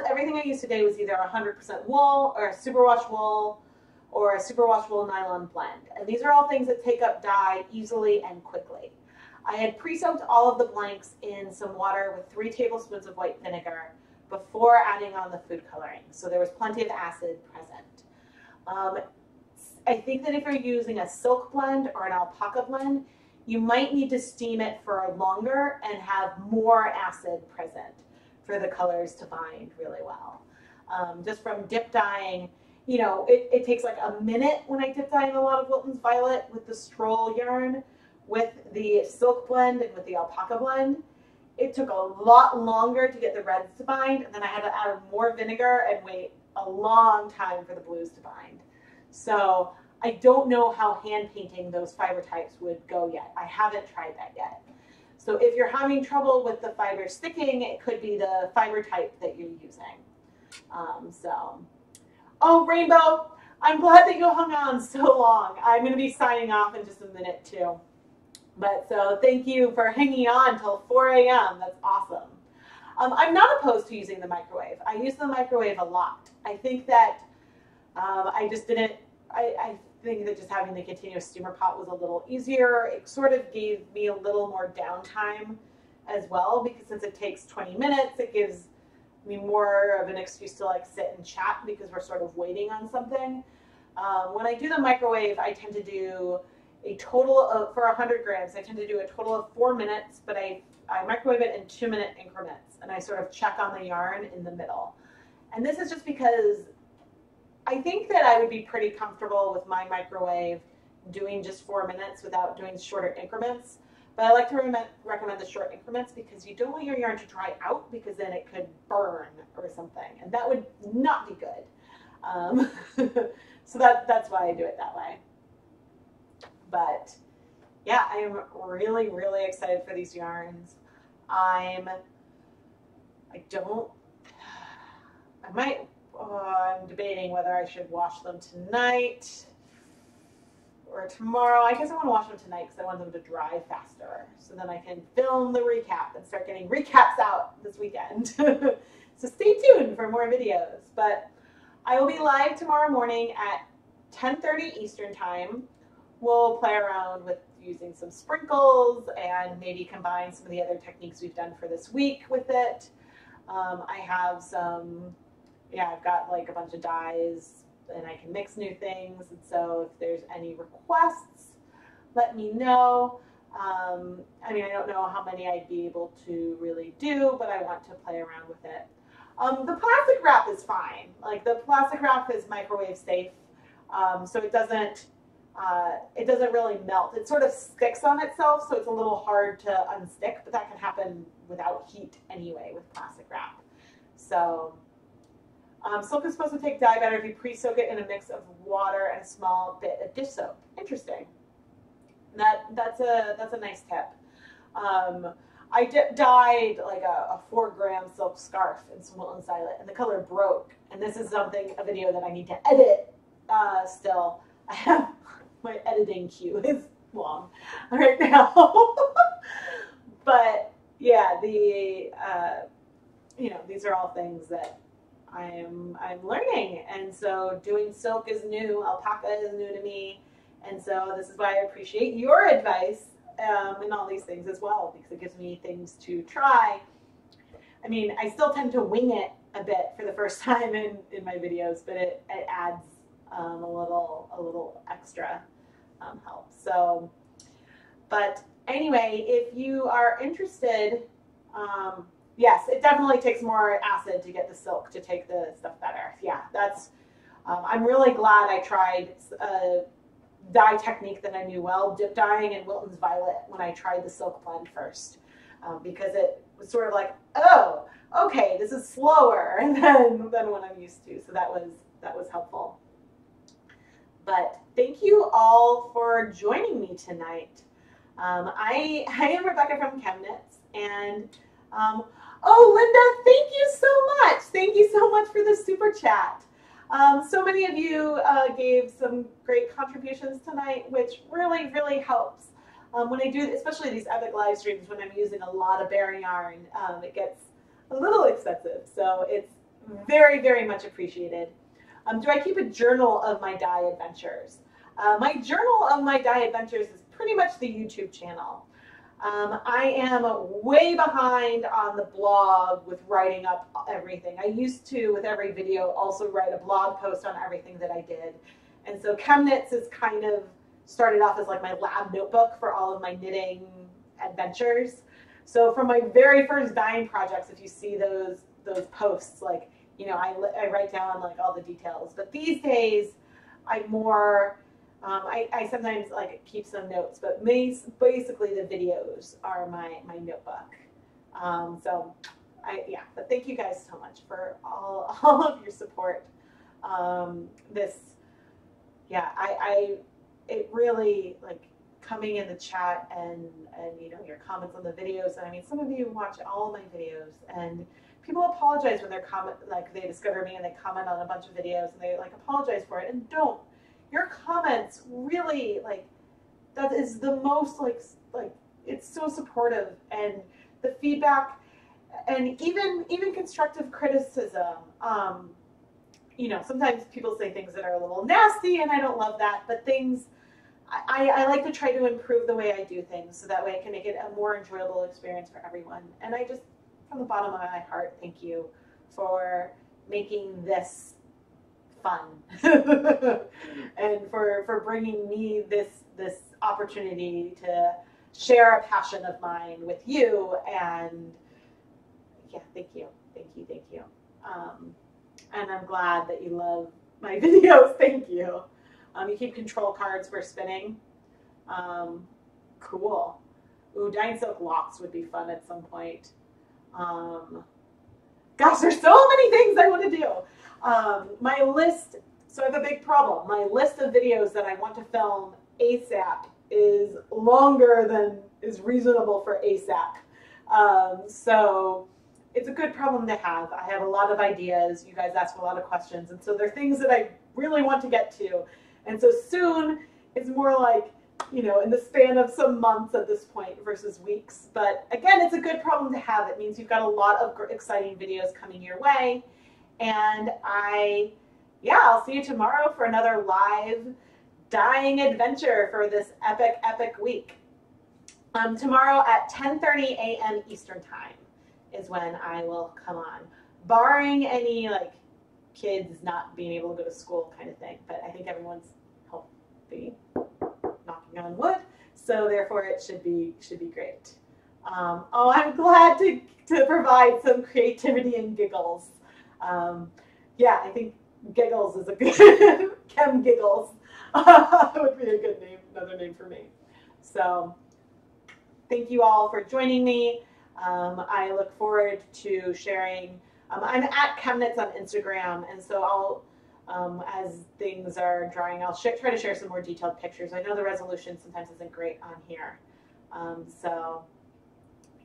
everything I used today was either 100% wool or a superwash wool or a superwash wool nylon blend. And these are all things that take up dye easily and quickly. I had pre-soaked all of the blanks in some water with 3 tablespoons of white vinegar before adding on the food coloring. So there was plenty of acid present. I think that if you're using a silk blend or an alpaca blend, you might need to steam it for longer and have more acid present for the colors to bind really well. Just from dip dyeing, you know, it takes like a minute when I dip dye in a lot of Wilton's Violet with the Stroll yarn, with the silk blend and with the alpaca blend. It took a lot longer to get the reds to bind, and then I had to add more vinegar and wait a long time for the blues to bind. So I don't know how hand painting those fiber types would go yet. I haven't tried that yet. So if you're having trouble with the fiber sticking, it could be the fiber type that you're using. Oh, Rainbow, I'm glad that you hung on so long. I'm going to be signing off in just a minute too. But so thank you for hanging on till 4 a.m. That's awesome. I'm not opposed to using the microwave. I use the microwave a lot. I think that I think that just having the continuous steamer pot was a little easier. It sort of gave me a little more downtime as well, because since it takes 20 minutes, it gives me more of an excuse to like sit and chat because we're sort of waiting on something. When I do the microwave, I tend to do a total of, for 100 grams, I tend to do a total of 4 minutes, but I microwave it in 2-minute increments, and I sort of check on the yarn in the middle. And this is just because I think that I would be pretty comfortable with my microwave doing just 4 minutes without doing shorter increments. But I like to recommend the short increments because you don't want your yarn to dry out, because then it could burn or something, and that would not be good. So that's why I do it that way. But yeah, I am really, really excited for these yarns. I'm debating whether I should wash them tonight or tomorrow. I guess I want to wash them tonight because I want them to dry faster, so then I can film the recap and start getting recaps out this weekend. So stay tuned for more videos. But I will be live tomorrow morning at 10:30 Eastern time. We'll play around with using some sprinkles and maybe combine some of the other techniques we've done for this week with it. I have some, I've got like a bunch of dyes, and I can mix new things. And so if there's any requests, let me know. I mean, I don't know how many I'd be able to really do, but I want to play around with it. The plastic wrap is fine. Like, the plastic wrap is microwave safe, so it doesn't really melt. It sort of sticks on itself, so it's a little hard to unstick, but that can happen without heat anyway with plastic wrap. So silk is supposed to take dye better if you pre-soak it in a mix of water and a small bit of dish soap. Interesting. That's a nice tip. I dyed like a 4-gram silk scarf in some Wilton's Violet, and the color broke. And this is a video that I need to edit still. I have my editing queue is long right now. But yeah, these are all things that I'm learning, and so doing silk is new, alpaca is new to me, and so this is why I appreciate your advice in all these things as well, because it gives me things to try. I mean, I still tend to wing it a bit for the first time in my videos, but it adds a little extra help. So, but anyway, if you are interested, yes, it definitely takes more acid to get the silk to take the stuff better. Yeah, that's, I'm really glad I tried a dye technique that I knew well, dip dyeing in Wilton's Violet, when I tried the silk blend first, because it was sort of like, oh, okay, this is slower than what I'm used to. So that was helpful. But thank you all for joining me tonight. I am Rebecca from ChemKnits, and oh, Linda, thank you so much. Thank you so much for the super chat. So many of you gave some great contributions tonight, which really, really helps. When I do, especially these epic live streams, when I'm using a lot of bare yarn, it gets a little expensive. So it's very, very much appreciated. Do I keep a journal of my dye adventures? My journal of my dye adventures is pretty much the YouTube channel. I am way behind on the blog with writing up everything. I used to, with every video, also write a blog post on everything that I did. And so ChemKnits is kind of started off as like my lab notebook for all of my knitting adventures. So from my very first dyeing projects, if you see those posts, like, you know, I write down like all the details. But these days, I'm more, I sometimes like keep some notes, but basically the videos are my notebook. So yeah, but thank you guys so much for all of your support. It really, like, coming in the chat and you know, your comments on the videos. And I mean, some of you watch all of my videos, and people apologize when they're like they discover me and they comment on a bunch of videos and they like apologize for it, and don't. Your comments really, like, that is the most like it's so supportive, and the feedback and even constructive criticism. You know, sometimes people say things that are a little nasty, and I don't love that, but things, I like to try to improve the way I do things so that way I can make it a more enjoyable experience for everyone. And I just, from the bottom of my heart, thank you for making this fun and for bringing me this opportunity to share a passion of mine with you. And yeah, thank you. And I'm glad that you love my videos. Thank you. You keep control cards for spinning. Cool. Ooh, dyeing silk locks would be fun at some point. Gosh, there's so many things I want to do. My list, so I have a big problem. My list of videos that I want to film ASAP is longer than is reasonable for ASAP. So it's a good problem to have. I have a lot of ideas. You guys ask a lot of questions. And so there are things that I really want to get to. And so soon is more like, you know, in the span of some months at this point versus weeks. But again, it's a good problem to have. It means you've got a lot of exciting videos coming your way. And I'll see you tomorrow for another live dyeing adventure for this epic week. Tomorrow at 10:30 a.m. Eastern Time is when I will come on, barring any like kids not being able to go to school kind of thing. But I think everyone's healthy, knocking on wood, so therefore it should be great. Oh, I'm glad to provide some creativity and giggles. Yeah, I think giggles is a good Chem Giggles would be a good name, another name for me. So thank you all for joining me. I look forward to sharing. I'm at ChemKnits on Instagram, and so I'll, as things are drying, I'll try to share some more detailed pictures. I know the resolution sometimes isn't great on here. So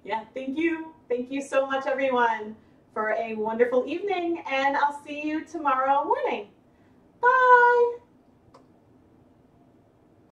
yeah, thank you. Thank you so much, everyone, for a wonderful evening, and I'll see you tomorrow morning. Bye.